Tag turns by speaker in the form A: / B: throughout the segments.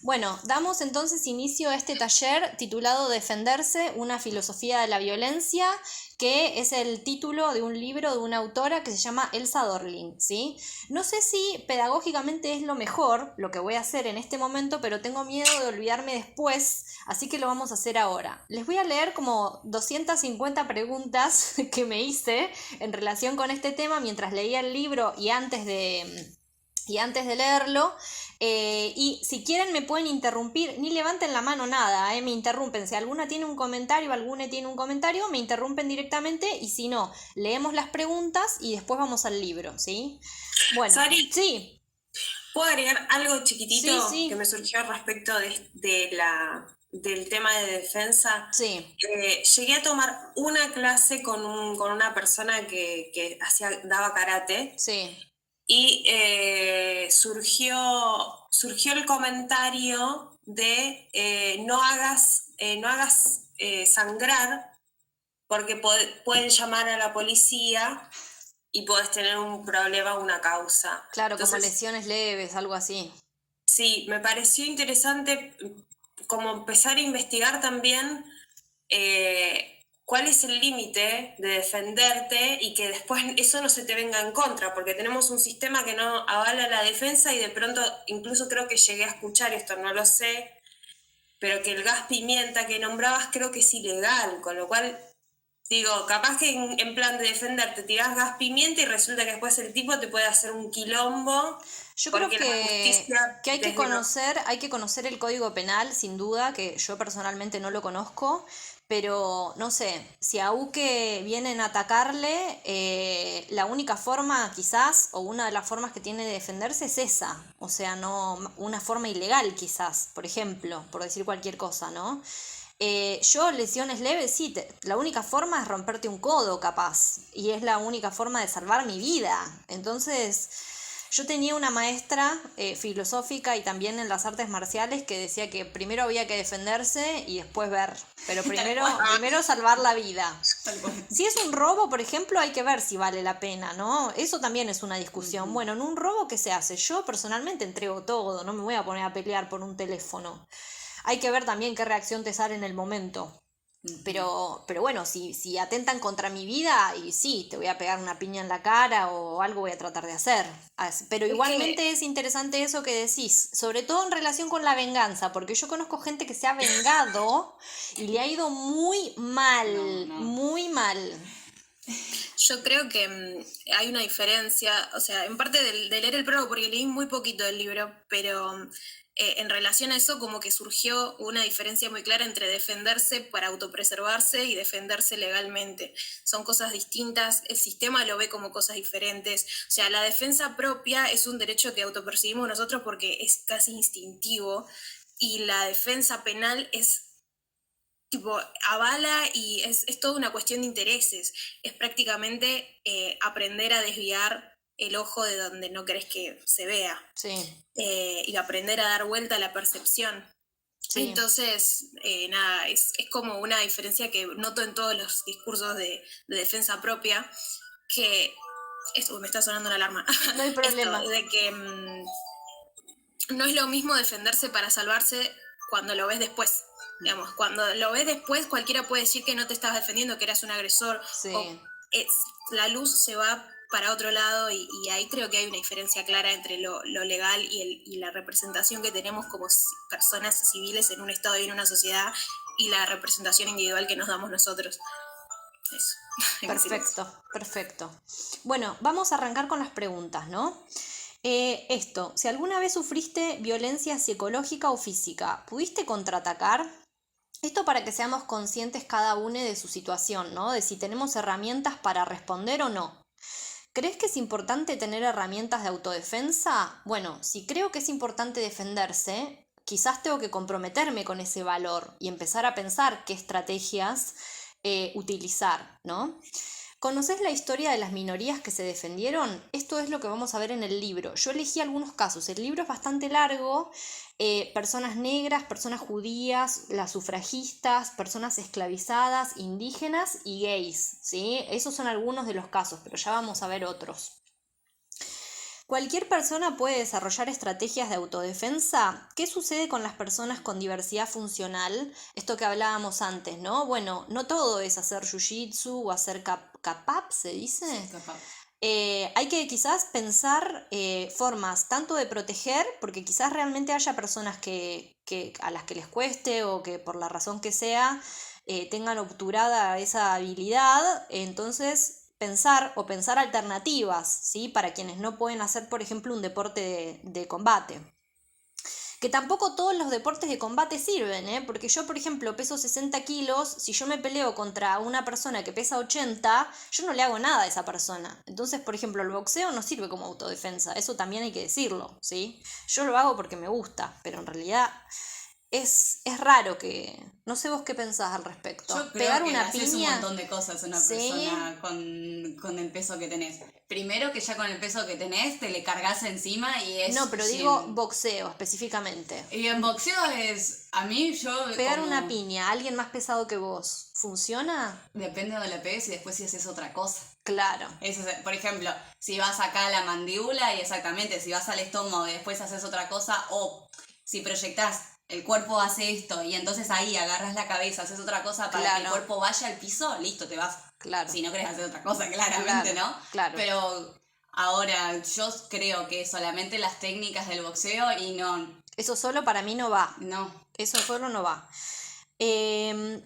A: Bueno, damos entonces inicio a este taller titulado Defenderse, una filosofía de la violencia, que es el título de un libro de una autora que se llama Elsa Dorling, ¿sí? No sé si pedagógicamente es lo mejor lo que voy a hacer en este momento, pero tengo miedo de olvidarme después, así que lo vamos a hacer ahora. Les voy a leer como 250 preguntas que me hice en relación con este tema mientras leía el libro y antes de leerlo. Y si quieren me pueden interrumpir, ni levanten la mano nada, me interrumpen. Si alguna tiene un comentario, alguna tiene un comentario, me interrumpen directamente, y si no, leemos las preguntas y después vamos al libro, ¿sí? Bueno,
B: Sari,
A: sí,
B: ¿puedo agregar algo
A: sí,
B: chiquitito que
A: sí,
B: me surgió respecto del tema de defensa?
A: sí,
B: Llegué a tomar una clase con una persona que daba karate
A: sí.
B: y surgió el comentario de no hagas sangrar porque pueden llamar a la policía y podés tener un problema, una causa.
A: Claro, como
B: Entonces,
A: lesiones leves, algo así.
B: sí, me pareció interesante como empezar a investigar también cuál es el límite de defenderte y que después eso no se te venga en contra, porque tenemos un sistema que no avala la defensa y de pronto, incluso creo que llegué a escuchar esto, no lo sé, pero que el gas pimienta que nombrabas creo que es ilegal, con lo cual digo, capaz que en plan de defenderte tirás gas pimienta y resulta que después el tipo te puede hacer un quilombo
A: Yo creo
B: porque la justicia
A: que
B: desde lo...
A: hay que conocer el Código Penal, sin duda, que yo personalmente no lo conozco, pero no sé, si a Uke vienen a atacarle, la única forma quizás, o una de las formas que tiene de defenderse es esa, o sea, no una forma ilegal quizás, por ejemplo, por decir cualquier cosa, ¿no? Yo lesiones leves, sí, la única forma es romperte un codo capaz, y es la única forma de salvar mi vida. Entonces, yo tenía una maestra filosófica y también en las artes marciales que decía que primero había que defenderse y después ver, pero
B: Tal
A: primero,
B: cual.
A: primero salvar la vida.
B: Tal cual.
A: Si es un robo, por ejemplo, hay que ver si vale la pena, ¿no? Eso también es una discusión. Bueno, en un robo, ¿qué se hace? Yo personalmente entrego todo, no me voy a poner a pelear por un teléfono. Hay que ver también qué reacción te sale en el momento. Pero bueno, si atentan contra mi vida, y sí, te voy a pegar una piña en la cara o algo voy a tratar de hacer. Pero
B: Es que,
A: igualmente es interesante eso que decís, sobre todo en relación con la venganza, porque yo conozco gente que se ha vengado y le ha ido muy
B: no,
A: mal,
B: no.
A: muy mal.
B: Yo creo que hay una diferencia, o sea, en parte de leer el prólogo, porque leí muy poquito del libro, pero en relación a eso como que surgió una diferencia muy clara entre defenderse para autopreservarse y defenderse legalmente. Son cosas distintas, el sistema lo ve como cosas diferentes. O sea, la defensa propia es un derecho que autopercibimos nosotros porque es casi instintivo y la defensa penal es tipo, avala y es toda una cuestión de intereses. Es prácticamente aprender a desviar el ojo de donde no querés que se vea
A: Sí,
B: y aprender a dar vuelta a la percepción.
A: sí.
B: Entonces, nada, es como una diferencia que noto en todos los discursos de defensa propia, que esto me está sonando una alarma.
A: No hay
B: Esto,
A: problema.
B: de que no es lo mismo defenderse para salvarse cuando lo ves después. Digamos, cuando lo ves después, cualquiera puede decir que no te estabas defendiendo, que eras un agresor, o
A: Sí.
B: es, la luz se va para otro lado y ahí creo que hay una diferencia clara entre lo legal y la representación que tenemos como personas civiles en un Estado y en una sociedad y la representación individual que nos damos nosotros. Eso, hay que decir eso.
A: Perfecto, perfecto. Bueno, vamos a arrancar con las preguntas, ¿no? Si alguna vez sufriste violencia psicológica o física, ¿pudiste contraatacar? Esto para que seamos conscientes cada uno de su situación, ¿no? De si tenemos herramientas para responder o no. ¿Crees que es importante tener herramientas de autodefensa? Bueno, si creo que es importante defenderse, quizás tengo que comprometerme con ese valor y empezar a pensar qué estrategias utilizar, ¿no? ¿Conoces la historia de las minorías que se defendieron? Esto es lo que vamos a ver en el libro. Yo elegí algunos casos. El libro es bastante largo. Personas negras, personas judías, las sufragistas, personas esclavizadas, indígenas y gays, ¿sí? Esos son algunos de los casos, pero ya vamos a ver otros. ¿Cualquier persona puede desarrollar estrategias de autodefensa? ¿Qué sucede con las personas con diversidad funcional? Esto que hablábamos antes, ¿no? Bueno, no todo es hacer jiu-jitsu o hacer kapap, ¿se dice?
C: Sí, capaz.
A: Hay que quizás pensar formas tanto de proteger, porque quizás realmente haya personas a las que les cueste o que por la razón que sea tengan obturada esa habilidad, entonces pensar alternativas, ¿sí? Para quienes no pueden hacer, por ejemplo, un deporte de combate. Que tampoco todos los deportes de combate sirven, ¿eh? Porque yo, por ejemplo, peso 60 kilos, si yo me peleo contra una persona que pesa 80, yo no le hago nada a esa persona. Entonces, por ejemplo, el boxeo no sirve como autodefensa, eso también hay que decirlo, ¿sí? Yo lo hago porque me gusta, pero en realidad es raro que... No sé vos qué pensás al respecto.
C: Yo creo
A: Pegar
C: que
A: una
C: haces un
A: piña...
C: montón de cosas a una
A: Sí.
C: persona con el peso que tenés. Primero que ya con el peso que tenés te le cargas encima y es...
A: No, pero digo boxeo específicamente.
C: Y en boxeo es... A mí yo...
A: Pegar
C: como-
A: una piña a alguien más pesado que vos, ¿funciona?
C: Depende de donde le pegues y después si haces otra cosa.
A: Claro.
C: Eso es, por ejemplo, si vas acá a la mandíbula y exactamente, si vas al estómago y después haces otra cosa, o si proyectás, el cuerpo hace esto y entonces ahí agarras la cabeza, haces otra cosa para que el
A: Claro.
C: cuerpo vaya al piso, listo, te vas.
A: Claro.
C: Si no querés hacer otra cosa, claramente,
A: Claro,
C: ¿no?
A: claro.
C: Pero ahora yo creo que solamente las técnicas del boxeo y no,
A: Eso solo para mí no va.
C: no.
A: Eso solo no va.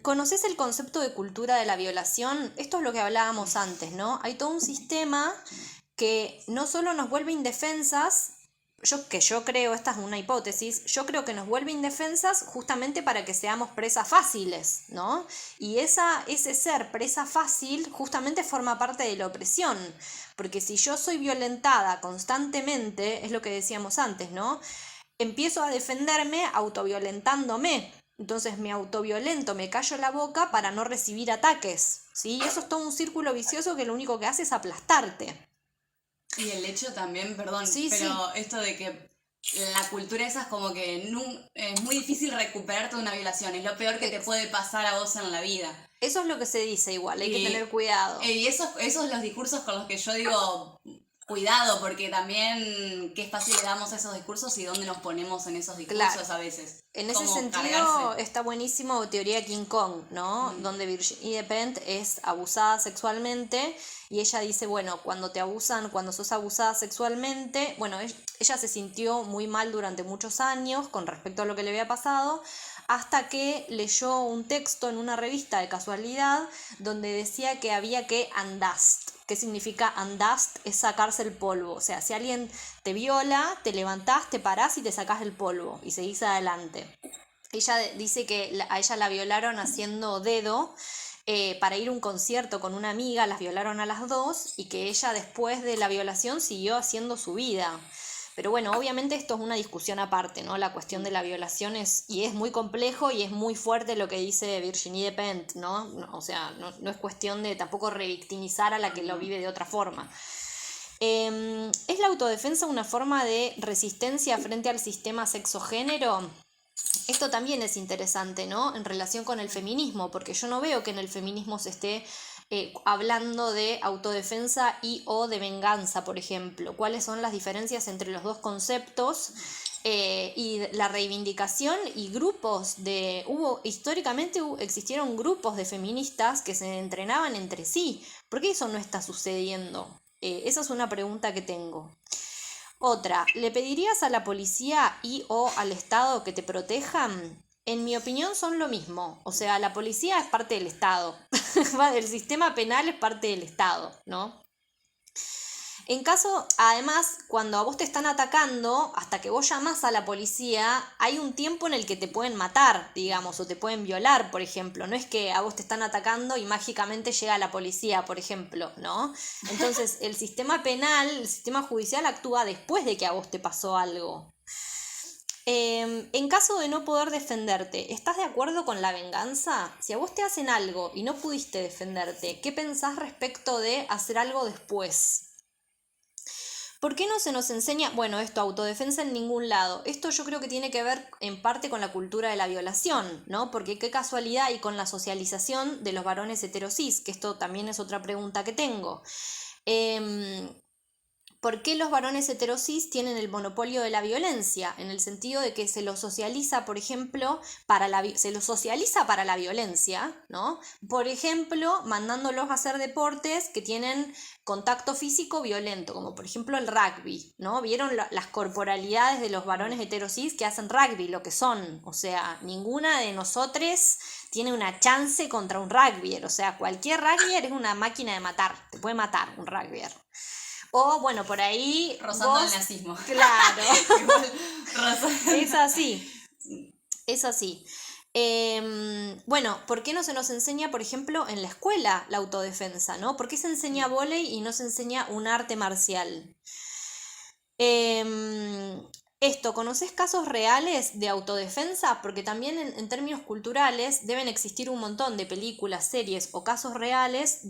A: ¿Conoces el concepto de cultura de la violación? Esto es lo que hablábamos antes, ¿no? Hay todo un sistema que no solo nos vuelve indefensas, yo creo, esta es una hipótesis, yo creo que nos vuelve indefensas justamente para que seamos presas fáciles, ¿no? Y ese ser presa fácil justamente forma parte de la opresión, porque si yo soy violentada constantemente, es lo que decíamos antes, ¿no? Empiezo a defenderme autoviolentándome. Entonces me autoviolento, me callo la boca para no recibir ataques, ¿sí? Eso es todo un círculo vicioso que lo único que hace es aplastarte.
C: Y el hecho también, perdón,
A: Sí,
C: pero esto de que la cultura esa es como que es muy difícil recuperarte de una violación, es lo peor que te puede pasar a vos en la vida.
A: Eso es lo que se dice igual, hay que
C: Y-
A: tener cuidado.
C: Y esos los discursos con los que yo digo, cuidado, porque también qué espacio le damos a esos discursos y dónde nos ponemos en esos discursos
A: Claro.
C: a veces.
A: En ese
C: Como
A: sentido
C: cargarse.
A: está buenísimo Teoría King Kong, ¿no? Donde Virginie Despentes es abusada sexualmente y ella dice, bueno, cuando te abusan, cuando sos abusada sexualmente, bueno, ella se sintió muy mal durante muchos años con respecto a lo que le había pasado, hasta que leyó un texto en una revista de casualidad donde decía que había que undust. ¿Qué significa undust? Es sacarse el polvo. O sea, si alguien te viola, te levantás, te parás y te sacás el polvo y seguís adelante. Ella dice que a ella la violaron haciendo dedo para ir a un concierto con una amiga, las violaron a las dos y que ella después de la violación siguió haciendo su vida. Pero bueno, obviamente esto es una discusión aparte, ¿no? La cuestión de la violación es muy complejo y es muy fuerte lo que dice Virginie Despentes, ¿no? O sea, no es cuestión de tampoco revictimizar a la que lo vive de otra forma. ¿Es la autodefensa una forma de resistencia frente al sistema sexogénero? Esto también es interesante, ¿no? En relación con el feminismo, porque yo no veo que en el feminismo se esté hablando de autodefensa y o de venganza, por ejemplo. ¿Cuáles son las diferencias entre los dos conceptos? Y la reivindicación y grupos históricamente existieron grupos de feministas que se entrenaban entre sí. ¿Por qué eso no está sucediendo? Esa es una pregunta que tengo. Otra, ¿le pedirías a la policía y o al Estado que te protejan? En mi opinión son lo mismo. O sea, la policía es parte del Estado. El sistema penal es parte del Estado, ¿no? En caso, además, cuando a vos te están atacando, hasta que vos llamás a la policía, hay un tiempo en el que te pueden matar, digamos, o te pueden violar, por ejemplo. No es que a vos te están atacando y mágicamente llega la policía, por ejemplo, ¿no? Entonces, el sistema penal, el sistema judicial actúa después de que a vos te pasó algo. En caso de no poder defenderte, ¿estás de acuerdo con la venganza? Si a vos te hacen algo y no pudiste defenderte, ¿qué pensás respecto de hacer algo después? ¿Por qué no se nos enseña, bueno, esto, autodefensa en ningún lado? Esto yo creo que tiene que ver en parte con la cultura de la violación, ¿no? Porque qué casualidad y con la socialización de los varones heterosis, que esto también es otra pregunta que tengo. ¿Por qué los varones heterosis tienen el monopolio de la violencia? En el sentido de que se los socializa, por ejemplo, se los socializa para la violencia, ¿no? Por ejemplo, mandándolos a hacer deportes que tienen contacto físico violento, como por ejemplo el rugby, ¿no? ¿Vieron las corporalidades de los varones heterosis que hacen rugby, lo que son? O sea, ninguna de nosotros tiene una chance contra un rugbyer, o sea, cualquier rugbyer es una máquina de matar, te puede matar un rugbyer. O bueno, por ahí
C: Rozando el nazismo.
A: Claro.
C: Rozando.
A: Es así. Es así. Bueno, ¿por qué no se nos enseña, por ejemplo, en la escuela la autodefensa, ¿no? ¿Por qué se enseña vóley y no se enseña un arte marcial? ¿Conoces casos reales de autodefensa? Porque también en términos culturales deben existir un montón de películas, series o casos reales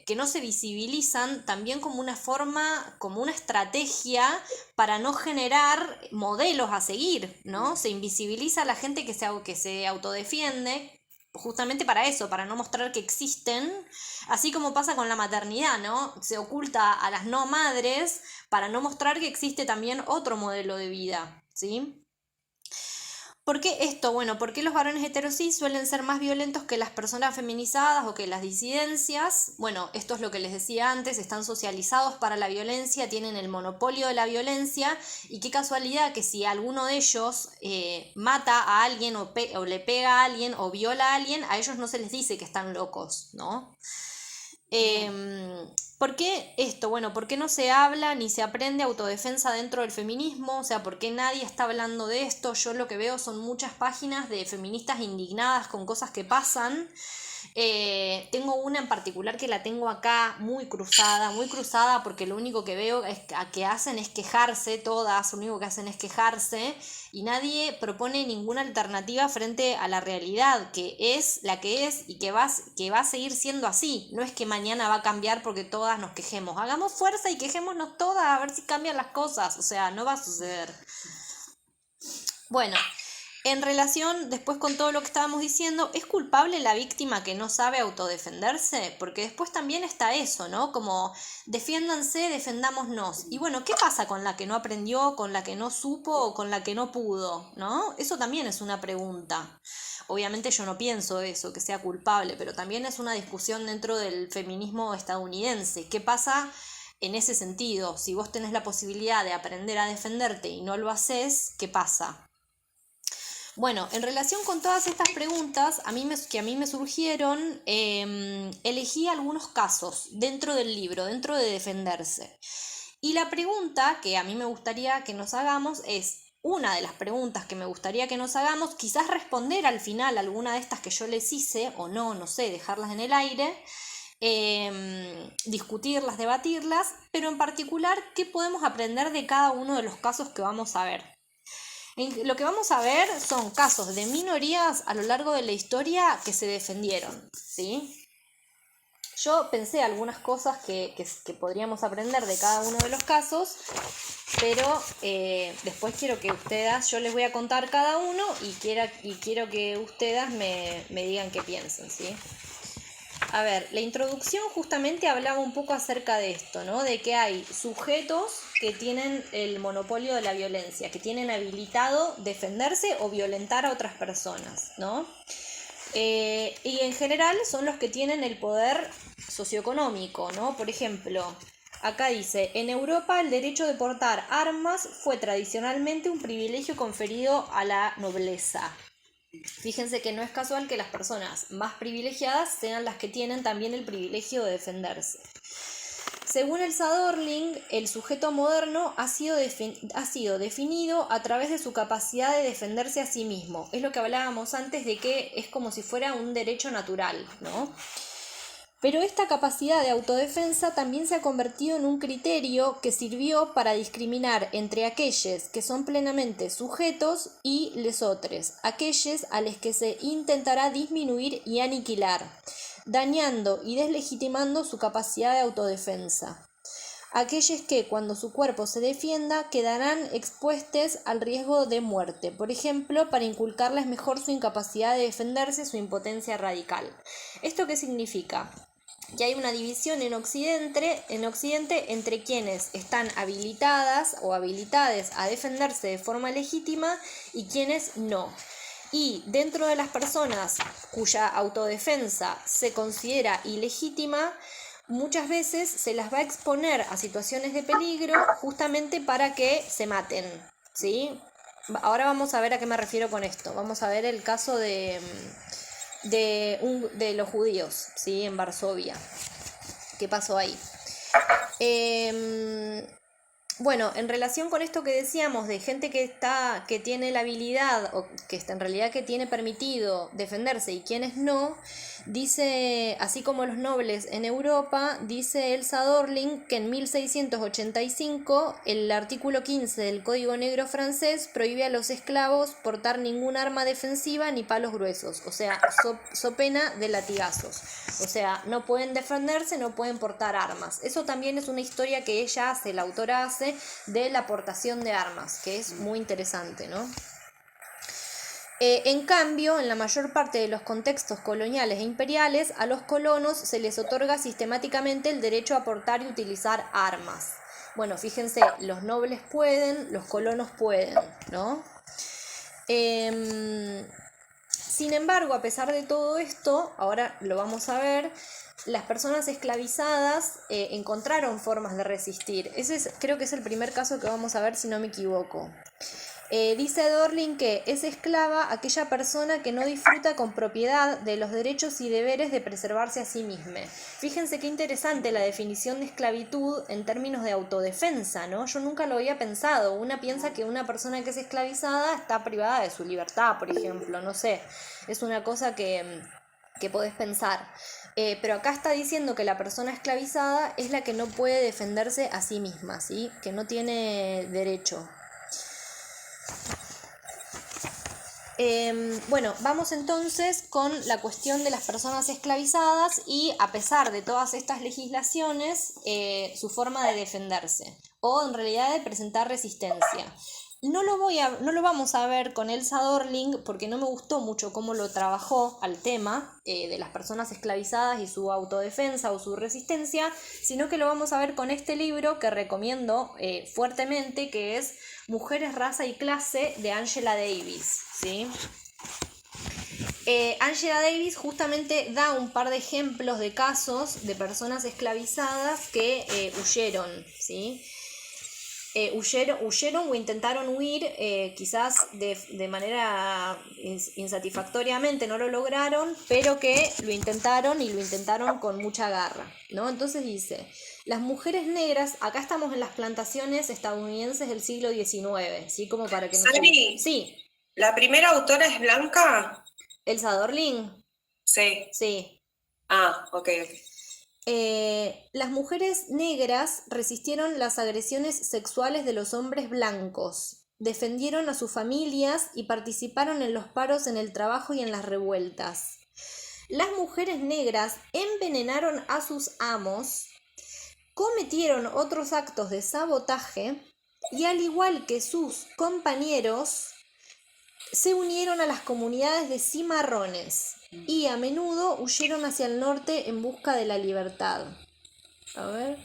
A: que no se visibilizan también como una forma, como una estrategia para no generar modelos a seguir, ¿no? Se invisibiliza a la gente que se autodefiende justamente para eso, para no mostrar que existen, así como pasa con la maternidad, ¿no? Se oculta a las no madres para no mostrar que existe también otro modelo de vida, ¿sí? ¿Por qué esto? Bueno, ¿por qué los varones heterosis suelen ser más violentos que las personas feminizadas o que las disidencias? Bueno, esto es lo que les decía antes, están socializados para la violencia, tienen el monopolio de la violencia, y qué casualidad que si alguno de ellos mata a alguien o le pega a alguien o viola a alguien, a ellos no se les dice que están locos, ¿no? ¿Por qué esto? Bueno, ¿por qué no se habla ni se aprende autodefensa dentro del feminismo? O sea, ¿por qué nadie está hablando de esto? Yo lo que veo son muchas páginas de feministas indignadas con cosas que pasan. Tengo una en particular que la tengo acá muy cruzada, porque lo único que veo que hacen es quejarse, todas, lo único que hacen es quejarse, y nadie propone ninguna alternativa frente a la realidad, que es la que es y que va a seguir siendo así. No es que mañana va a cambiar porque todas nos quejemos. Hagamos fuerza y quejémonos todas a ver si cambian las cosas. O sea, no va a suceder. Bueno, en relación después con todo lo que estábamos diciendo, ¿es culpable la víctima que no sabe autodefenderse? Porque después también está eso, ¿no? Como defiéndanse, defendámonos. Y bueno, ¿qué pasa con la que no aprendió, con la que no supo o con la que no pudo, ¿no? Eso también es una pregunta. Obviamente yo no pienso eso, que sea culpable, pero también es una discusión dentro del feminismo estadounidense. ¿Qué pasa en ese sentido? Si vos tenés la posibilidad de aprender a defenderte y no lo haces, ¿qué pasa? Bueno, en relación con todas estas preguntas que a mí me surgieron, elegí algunos casos dentro del libro, dentro de defenderse. Y la pregunta que a mí me gustaría que nos hagamos una de las preguntas que me gustaría que nos hagamos, quizás responder al final alguna de estas que yo les hice, o no sé, dejarlas en el aire, discutirlas, debatirlas, pero en particular, ¿qué podemos aprender de cada uno de los casos que vamos a ver? Lo que vamos a ver son casos de minorías a lo largo de la historia que se defendieron, ¿sí? Yo pensé algunas cosas que podríamos aprender de cada uno de los casos, pero después quiero que ustedes, yo les voy a contar cada uno y quiero que ustedes me digan qué piensan, ¿sí? A ver, la introducción justamente hablaba un poco acerca de esto, ¿no? De que hay sujetos que tienen el monopolio de la violencia, que tienen habilitado defenderse o violentar a otras personas, ¿no? Y en general son los que tienen el poder socioeconómico, ¿no? Por ejemplo, acá dice, en Europa el derecho de portar armas fue tradicionalmente un privilegio conferido a la nobleza. Fíjense que no es casual que las personas más privilegiadas sean las que tienen también el privilegio de defenderse. Según Elsa Dorling, el sujeto moderno ha sido definido a través de su capacidad de defenderse a sí mismo. Es lo que hablábamos antes de que es como si fuera un derecho natural, ¿no? Pero esta capacidad de autodefensa también se ha convertido en un criterio que sirvió para discriminar entre aquellos que son plenamente sujetos y lesotres, aquellos a los que se intentará disminuir y aniquilar, dañando y deslegitimando su capacidad de autodefensa. Aquellos que, cuando su cuerpo se defienda, quedarán expuestos al riesgo de muerte, por ejemplo, para inculcarles mejor su incapacidad de defenderse, su impotencia radical. ¿Esto qué significa? Y hay una división en Occidente entre quienes están habilitadas o habilitades a defenderse de forma legítima y quienes no. Y dentro de las personas cuya autodefensa se considera ilegítima, muchas veces se las va a exponer a situaciones de peligro justamente para que se maten, ¿sí? Ahora vamos a ver a qué me refiero con esto. Vamos a ver el caso de los judíos, ¿sí? En Varsovia. ¿Qué pasó ahí? Bueno, en relación con esto que decíamos de gente que tiene la habilidad o que en realidad que tiene permitido defenderse y quienes no, dice, así como los nobles en Europa, dice Elsa Dorling que en 1685 el artículo 15 del Código Negro francés prohíbe a los esclavos portar ningún arma defensiva ni palos gruesos, o sea, so pena de latigazos. O sea, no pueden defenderse, no pueden portar armas. Eso también es una historia que ella hace, la autora hace, de la aportación de armas, que es muy interesante, ¿no? En cambio, en la mayor parte de los contextos coloniales e imperiales, a los colonos se les otorga sistemáticamente el derecho a portar y utilizar armas. Bueno, fíjense, los nobles pueden, los colonos pueden, ¿no? Sin embargo, a pesar de todo esto, ahora lo vamos a ver, las personas esclavizadas encontraron formas de resistir. Creo que es el primer caso que vamos a ver, si no me equivoco. Dice Dorling que es esclava aquella persona que no disfruta con propiedad de los derechos y deberes de preservarse a sí misma. Fíjense qué interesante la definición de esclavitud en términos de autodefensa, ¿no? Yo nunca lo había pensado. Una piensa que una persona que es esclavizada está privada de su libertad, por ejemplo, no sé. Es una cosa que podés pensar. Pero acá está diciendo que la persona esclavizada es la que no puede defenderse a sí misma, ¿sí? Que no tiene derecho. Bueno, vamos entonces con la cuestión de las personas esclavizadas y a pesar de todas estas legislaciones, su forma de defenderse o en realidad de presentar resistencia. No lo vamos a ver con Elsa Dorling porque no me gustó mucho cómo lo trabajó al tema de las personas esclavizadas y su autodefensa o su resistencia, sino que lo vamos a ver con este libro que recomiendo fuertemente, que es Mujeres, Raza y Clase, de Angela Davis, ¿sí? Angela Davis justamente da un par de ejemplos de casos de personas esclavizadas que huyeron, ¿sí? Huyeron o intentaron huir, quizás de manera insatisfactoriamente, no lo lograron, pero que lo intentaron y lo intentaron con mucha garra, ¿no? Entonces dice, las mujeres negras, acá estamos en las plantaciones estadounidenses del siglo XIX, ¿sí? Como para que nos...
D: Sari,
A: Sí,
D: ¿la primera autora es blanca?
A: Elsa Dorling,
D: Sí.
A: sí.
D: Ah, ok.
A: Las mujeres negras resistieron las agresiones sexuales de los hombres blancos, defendieron a sus familias y participaron en los paros en el trabajo y en las revueltas. Las mujeres negras envenenaron a sus amos, cometieron otros actos de sabotaje y al igual que sus compañeros, se unieron a las comunidades de cimarrones y a menudo huyeron hacia el norte en busca de la libertad. A ver.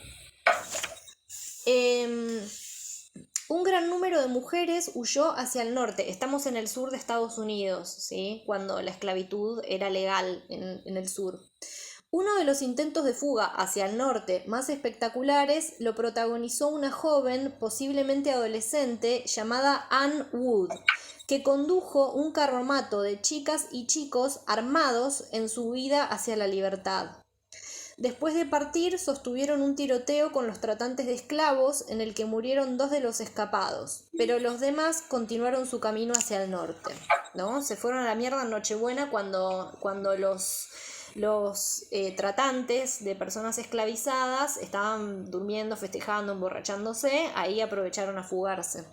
A: Un gran número de mujeres huyó hacia el norte. Estamos en el sur de Estados Unidos, ¿sí? Cuando la esclavitud era legal en el sur. Uno de los intentos de fuga hacia el norte más espectaculares lo protagonizó una joven, posiblemente adolescente, llamada Anne Wood, que condujo un carromato de chicas y chicos armados en su huida hacia la libertad. Después de partir, sostuvieron un tiroteo con los tratantes de esclavos en el que murieron 2 de los escapados, pero los demás continuaron su camino hacia el norte, ¿no? Se fueron a la mierda en Nochebuena cuando los tratantes de personas esclavizadas estaban durmiendo, festejando, emborrachándose, ahí aprovecharon a fugarse.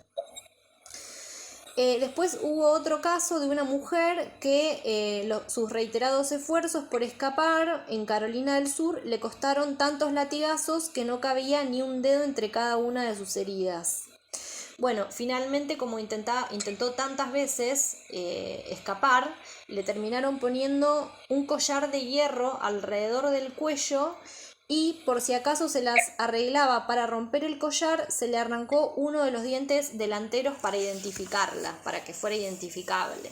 A: Después hubo otro caso de una mujer que sus reiterados esfuerzos por escapar en Carolina del Sur le costaron tantos latigazos que no cabía ni un dedo entre cada una de sus heridas. Bueno, finalmente como intentó tantas veces escapar, le terminaron poniendo un collar de hierro alrededor del cuello y por si acaso se las arreglaba para romper el collar, se le arrancó uno de los dientes delanteros para identificarla, para que fuera identificable,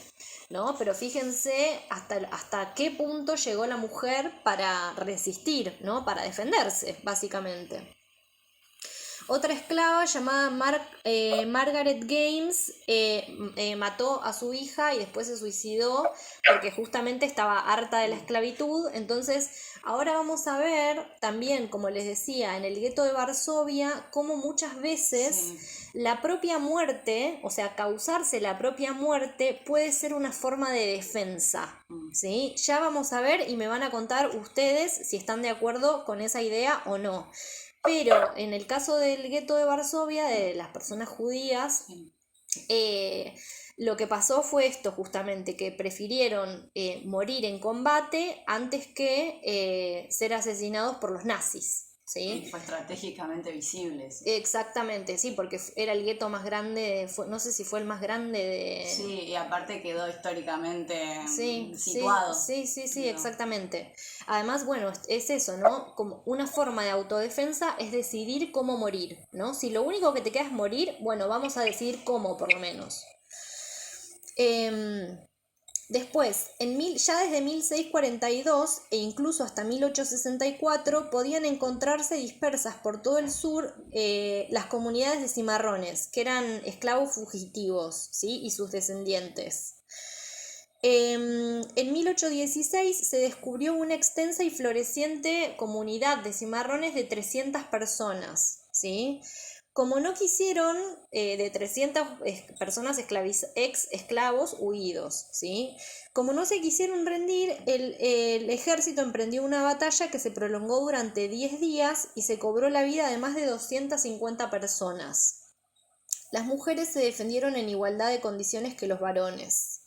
A: ¿no? Pero fíjense hasta qué punto llegó la mujer para resistir, ¿no? Para defenderse, básicamente. Otra esclava llamada Margaret Games mató a su hija y después se suicidó porque justamente estaba harta de la esclavitud. Entonces, ahora vamos a ver también, como les decía, en el gueto de Varsovia, cómo muchas veces la propia muerte, o sea, causarse la propia muerte puede ser una forma de defensa, ¿sí? Ya vamos a ver y me van a contar ustedes si están de acuerdo con esa idea o no. Pero en el caso del gueto de Varsovia, de las personas judías, lo que pasó fue esto justamente, que prefirieron morir en combate antes que ser asesinados por los nazis. ¿Sí?
C: Y fue estratégicamente visible. Sí.
A: Exactamente, sí, porque era el gueto más grande, no sé si fue el más grande de...
C: Sí, y aparte quedó históricamente
A: sí,
C: situado.
A: Sí, exactamente. Además, bueno, es eso, ¿no? Como una forma de autodefensa es decidir cómo morir, ¿no? Si lo único que te queda es morir, bueno, vamos a decidir cómo, por lo menos. Después, ya desde 1642 e incluso hasta 1864 podían encontrarse dispersas por todo el sur las comunidades de cimarrones, que eran esclavos fugitivos, ¿sí? Y sus descendientes. En 1816 se descubrió una extensa y floreciente comunidad de cimarrones de 300 personas, ¿sí? Como no quisieron de 300 personas ex esclavos huidos, ¿sí? Como no se quisieron rendir, el ejército emprendió una batalla que se prolongó durante 10 días y se cobró la vida de más de 250 personas. Las mujeres se defendieron en igualdad de condiciones que los varones.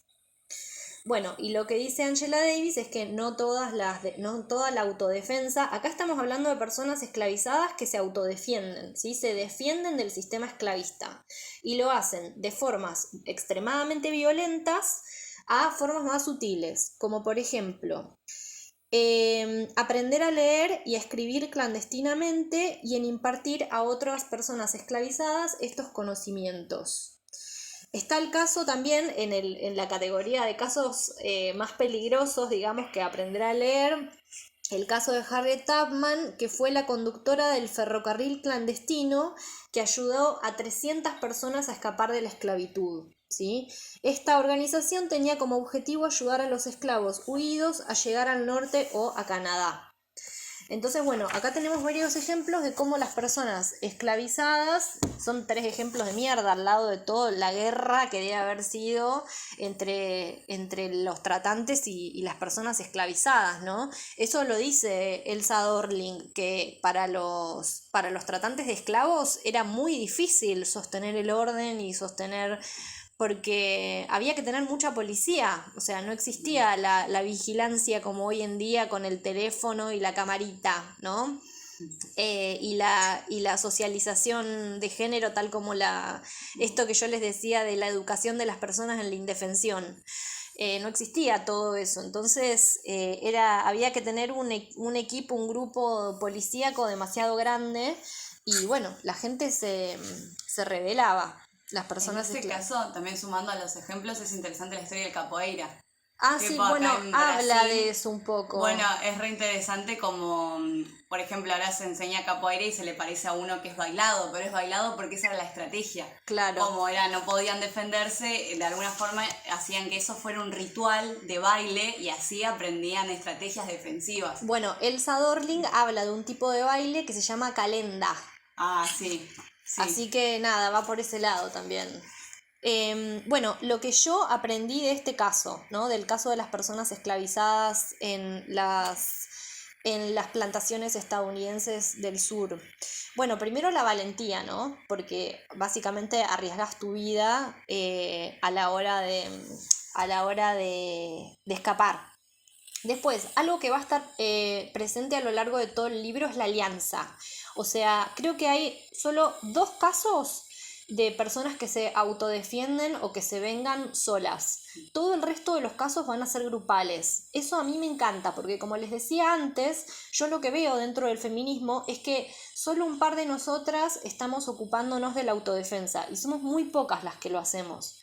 A: Bueno, y lo que dice Angela Davis es que no toda la autodefensa, acá estamos hablando de personas esclavizadas que se autodefienden, ¿sí? Se defienden del sistema esclavista y lo hacen de formas extremadamente violentas a formas más sutiles, como por ejemplo aprender a leer y a escribir clandestinamente y en impartir a otras personas esclavizadas estos conocimientos. Está el caso también en la categoría de casos más peligrosos, digamos, que aprender a leer, el caso de Harriet Tubman, que fue la conductora del ferrocarril clandestino que ayudó a 300 personas a escapar de la esclavitud, ¿sí? Esta organización tenía como objetivo ayudar a los esclavos huidos a llegar al norte o a Canadá. Entonces, bueno, acá tenemos varios ejemplos de cómo las personas esclavizadas, son 3 ejemplos de mierda al lado de toda la guerra que debe haber sido entre los tratantes y las personas esclavizadas, ¿no? Eso lo dice Elsa Dorling, que para los tratantes de esclavos era muy difícil sostener el orden y sostener... porque había que tener mucha policía, o sea, no existía la vigilancia como hoy en día con el teléfono y la camarita, ¿no? Y la socialización de género, tal como esto que yo les decía de la educación de las personas en la indefensión. No existía todo eso, entonces había que tener un equipo, un grupo policíaco demasiado grande y bueno, la gente se rebelaba. Las personas
C: en este caso, también sumando a los ejemplos, es interesante la historia del capoeira.
A: Ah, sí, bueno, habla de eso un poco.
C: Bueno, es re interesante como, por ejemplo, ahora se enseña capoeira y se le parece a uno que es bailado, pero es bailado porque esa era la estrategia.
A: Claro.
C: Como no podían defenderse, de alguna forma hacían que eso fuera un ritual de baile y así aprendían estrategias defensivas.
A: Bueno, Elsa Dorling habla de un tipo de baile que se llama calenda.
C: Ah, sí. Sí.
A: Así que nada, va por ese lado también. Bueno, lo que yo aprendí de este caso, ¿no? Del caso de las personas esclavizadas en las plantaciones estadounidenses del sur. Bueno, primero la valentía, ¿no? Porque básicamente arriesgas tu vida a la hora de escapar. Después, algo que va a estar presente a lo largo de todo el libro es la alianza. O sea, creo que hay solo 2 casos de personas que se autodefienden o que se vengan solas. Todo el resto de los casos van a ser grupales. Eso a mí me encanta, porque como les decía antes, yo lo que veo dentro del feminismo es que solo un par de nosotras estamos ocupándonos de la autodefensa y somos muy pocas las que lo hacemos.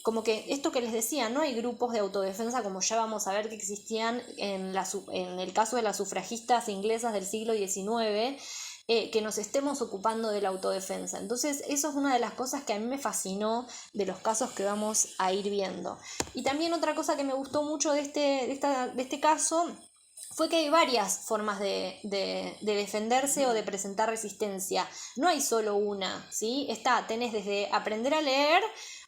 A: Como que esto que les decía, no hay grupos de autodefensa como ya vamos a ver que existían en el caso de las sufragistas inglesas del siglo XIX, que nos estemos ocupando de la autodefensa. Entonces eso es una de las cosas que a mí me fascinó de los casos que vamos a ir viendo. Y también otra cosa que me gustó mucho de este caso fue que hay varias formas de defenderse o de presentar resistencia. No hay solo una, ¿sí? Tenés desde aprender a leer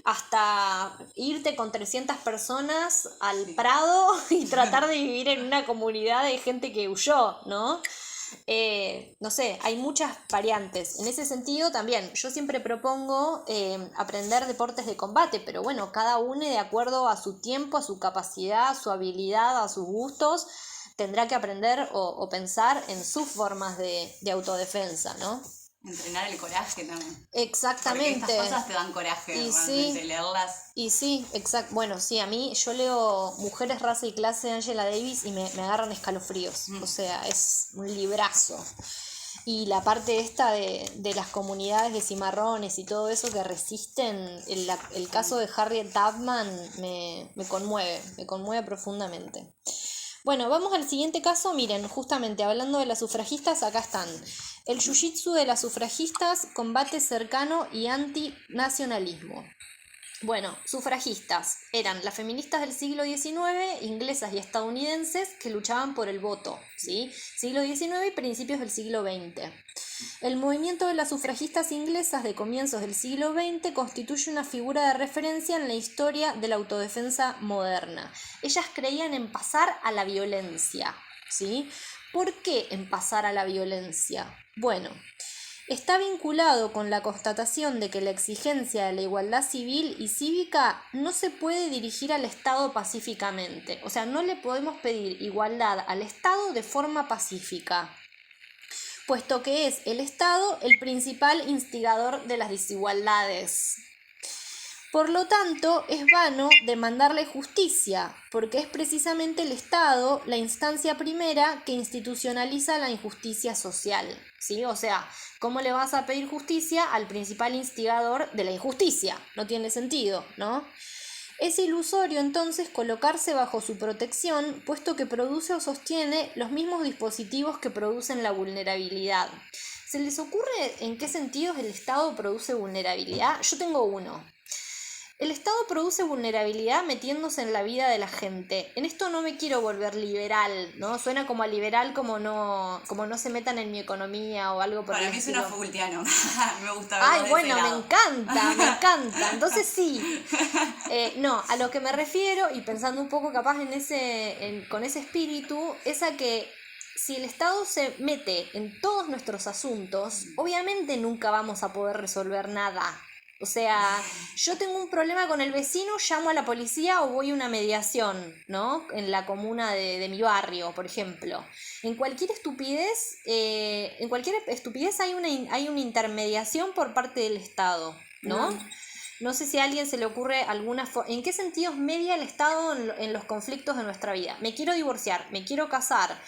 A: hasta irte con 300 personas al Prado y tratar de vivir en una comunidad de gente que huyó, ¿no? No sé, hay muchas variantes. En ese sentido también, yo siempre propongo aprender deportes de combate, pero bueno, cada uno de acuerdo a su tiempo, a su capacidad, a su habilidad, a sus gustos, tendrá que aprender o pensar en sus formas de autodefensa, ¿no?
C: Entrenar el coraje también.
A: Exactamente.
C: Porque estas cosas te dan coraje,
A: Y
C: realmente,
A: sí,
C: leerlas.
A: y sí, exacto. Bueno, sí, a mí yo leo Mujeres, Raza y Clase de Angela Davis y me agarran escalofríos. O sea, es un librazo. Y la parte esta de las comunidades de cimarrones y todo eso que resisten, el caso de Harriet Tubman me conmueve profundamente. Bueno, vamos al siguiente caso. Miren, justamente hablando de las sufragistas, acá están. El jiu-jitsu de las sufragistas, combate cercano y antinacionalismo. Bueno, sufragistas eran las feministas del siglo XIX, inglesas y estadounidenses, que luchaban por el voto, ¿sí? Siglo XIX y principios del siglo XX. El movimiento de las sufragistas inglesas de comienzos del siglo XX constituye una figura de referencia en la historia de la autodefensa moderna. Ellas creían en pasar a la violencia, ¿sí? ¿Por qué en pasar a la violencia? Bueno, está vinculado con la constatación de que la exigencia de la igualdad civil y cívica no se puede dirigir al Estado pacíficamente. O sea, no le podemos pedir igualdad al Estado de forma pacífica, puesto que es el Estado el principal instigador de las desigualdades. Por lo tanto, es vano demandarle justicia, porque es precisamente el Estado la instancia primera que institucionaliza la injusticia social, ¿sí? O sea, ¿cómo le vas a pedir justicia al principal instigador de la injusticia? No tiene sentido, ¿no? Es ilusorio entonces colocarse bajo su protección, puesto que produce o sostiene los mismos dispositivos que producen la vulnerabilidad. ¿Se les ocurre en qué sentidos el Estado produce vulnerabilidad? Yo tengo uno. El Estado produce vulnerabilidad metiéndose en la vida de la gente. En esto no me quiero volver liberal, ¿no? Suena como a liberal como no se metan en mi economía o algo por el
C: Para mí
A: estilo.
C: suena Foucaultiano. Me gusta verlo
A: Ay,
C: de
A: bueno,
C: ese
A: me
C: lado.
A: encanta. Entonces sí. No, a lo que me refiero, y pensando un poco capaz con ese espíritu, es a que si el Estado se mete en todos nuestros asuntos, obviamente nunca vamos a poder resolver nada. O sea, yo tengo un problema con el vecino, llamo a la policía o voy a una mediación, ¿no? En la comuna de mi barrio, por ejemplo. En cualquier estupidez hay una intermediación por parte del Estado, ¿no? No sé si a alguien se le ocurre ¿en qué sentidos media el Estado en los conflictos de nuestra vida? Me quiero divorciar, me quiero casar,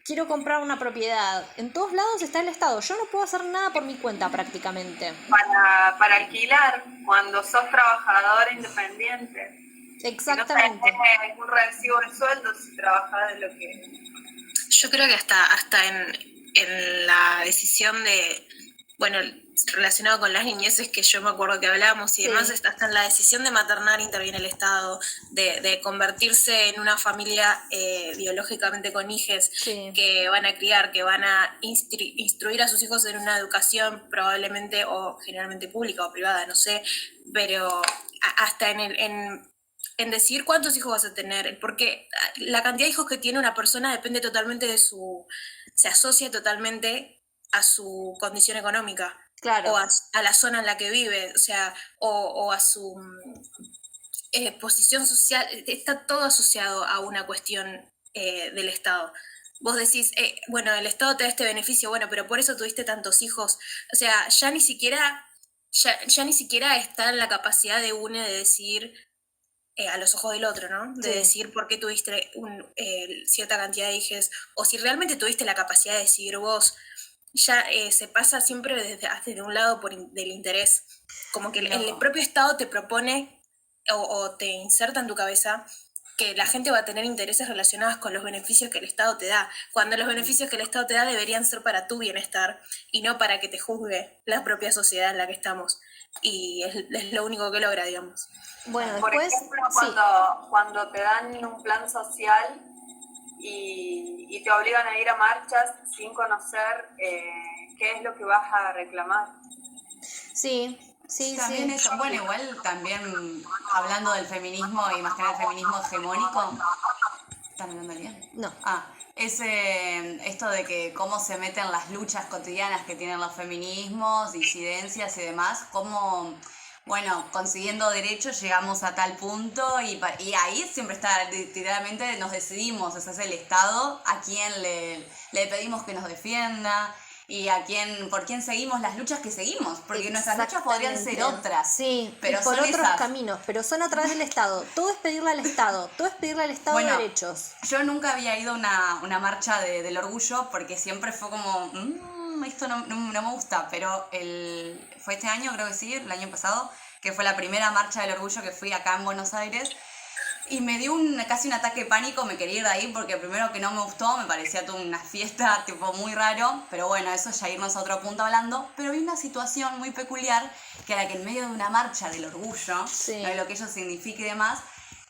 A: quiero comprar una propiedad. En todos lados está el Estado. Yo no puedo hacer nada por mi cuenta prácticamente.
E: Para alquilar, cuando sos trabajador independiente.
A: Exactamente.
E: No tenés un recibo de sueldo si trabajás de lo que...
B: Yo creo que hasta en la decisión de, bueno, relacionado con las niñeces que yo me acuerdo que hablamos y demás, hasta en la decisión de maternar interviene el Estado, de convertirse en una familia biológicamente con hijes que van a criar, que van a instruir a sus hijos en una educación probablemente o generalmente pública o privada, no sé, pero hasta en decidir cuántos hijos vas a tener, porque la cantidad de hijos que tiene una persona depende totalmente se asocia totalmente a su condición económica.
A: Claro.
B: O a la zona en la que vive, o sea, o a su posición social, está todo asociado a una cuestión del Estado. Vos decís, bueno, el Estado te da este beneficio, bueno, pero por eso tuviste tantos hijos, o sea, ya ni siquiera ya ni siquiera está en la capacidad de uno de decir a los ojos del otro, ¿no? De
A: Sí.
B: decir por qué tuviste cierta cantidad de hijes, o si realmente tuviste la capacidad de decidir vos. Ya se pasa siempre desde un lado del interés. Como que el propio Estado te propone o te inserta en tu cabeza que la gente va a tener intereses relacionados con los beneficios que el Estado te da, cuando los beneficios que el Estado te da deberían ser para tu bienestar y no para que te juzgue la propia sociedad en la que estamos. Y es lo único que logra, digamos.
A: Bueno,
E: Por
A: después,
E: ejemplo,
A: sí,
E: cuando te dan un plan social y te obligan a ir a marchas sin conocer qué es lo que vas a reclamar.
A: sí, sí,
C: También
A: sí.
C: eso, bueno, igual también hablando del feminismo y más que nada el feminismo hegemónico, ¿están hablando bien?
A: No.
C: Es esto de que cómo se meten las luchas cotidianas que tienen los feminismos, disidencias y demás, cómo, bueno, consiguiendo derechos llegamos a tal punto y ahí siempre está, literalmente nos decidimos, ese es el Estado, a quién le pedimos que nos defienda y por quién seguimos las luchas que seguimos, porque nuestras luchas podrían ser
A: Exactamente.
C: otras,
A: Sí,
C: pero
A: y por
C: son
A: otros
C: esas.
A: caminos, pero son a través del Estado. Todo es pedirle al Estado, todo es pedirle al Estado
C: Bueno,
A: derechos.
C: yo nunca había ido a una marcha del orgullo porque siempre fue como, esto no me gusta, pero fue este año, creo que sí, el año pasado, que fue la primera marcha del orgullo que fui acá en Buenos Aires. Y me dio casi un ataque de pánico, me quería ir de ahí porque primero que no me gustó, me parecía toda una fiesta tipo muy raro, pero bueno, eso ya irnos a otro punto hablando, pero vi una situación muy peculiar, que era que en medio de una marcha del orgullo,
A: Sí.
C: ¿no? De lo que ello significa y demás,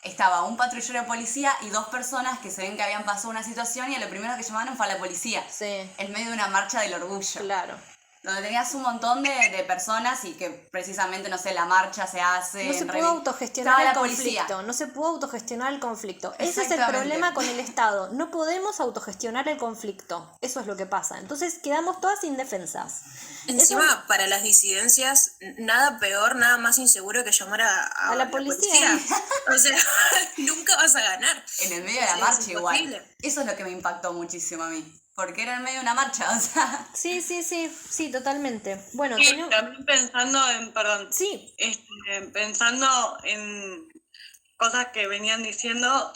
C: estaba un patrullero de policía y dos personas que se ven que habían pasado una situación y a lo primero que llamaron fue a la policía,
A: Sí,
C: en medio de una marcha del orgullo.
A: claro.
C: Donde tenías un montón de personas y que precisamente, no sé, la marcha se hace...
A: No se
C: en
A: pudo autogestionar
C: Estaba
A: el
C: la policía.
A: conflicto, no se pudo autogestionar el conflicto. Ese es el
C: Exactamente.
A: problema con el Estado. No podemos autogestionar el conflicto. Eso es lo que pasa. Entonces quedamos todas indefensas.
B: Encima, para las disidencias, nada peor, nada más inseguro que llamar a
A: la policía.
B: O sea, nunca vas a ganar.
C: En el medio de la
B: Es
C: marcha igual.
B: imposible.
C: Eso es lo que me impactó muchísimo a mí. Porque era en medio de una marcha, o sea...
A: Sí, totalmente. Bueno,
F: Sí, también pensando en, perdón,
A: Sí,
F: pensando en cosas que venían diciendo,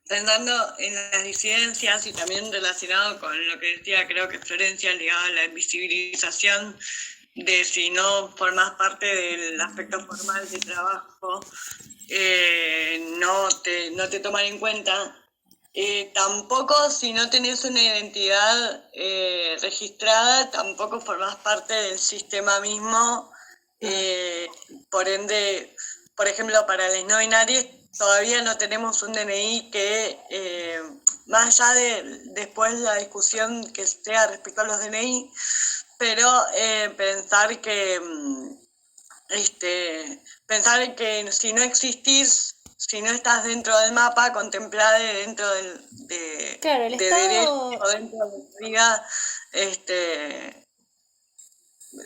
F: pensando en las disidencias y también relacionado con lo que decía, creo que Florencia, ligado a la invisibilización de si no formas parte del aspecto formal de trabajo, no te toman en cuenta. Tampoco si no tenés una identidad registrada, tampoco formás parte del sistema mismo. Por ende, por ejemplo, para las no binarias todavía no tenemos un DNI que, más allá de después la discusión que sea respecto a los DNI, pero pensar que si no existís, si no estás dentro del mapa, contemplada dentro
A: claro, el
F: de
A: Estado...
F: derecho, dentro de la vida,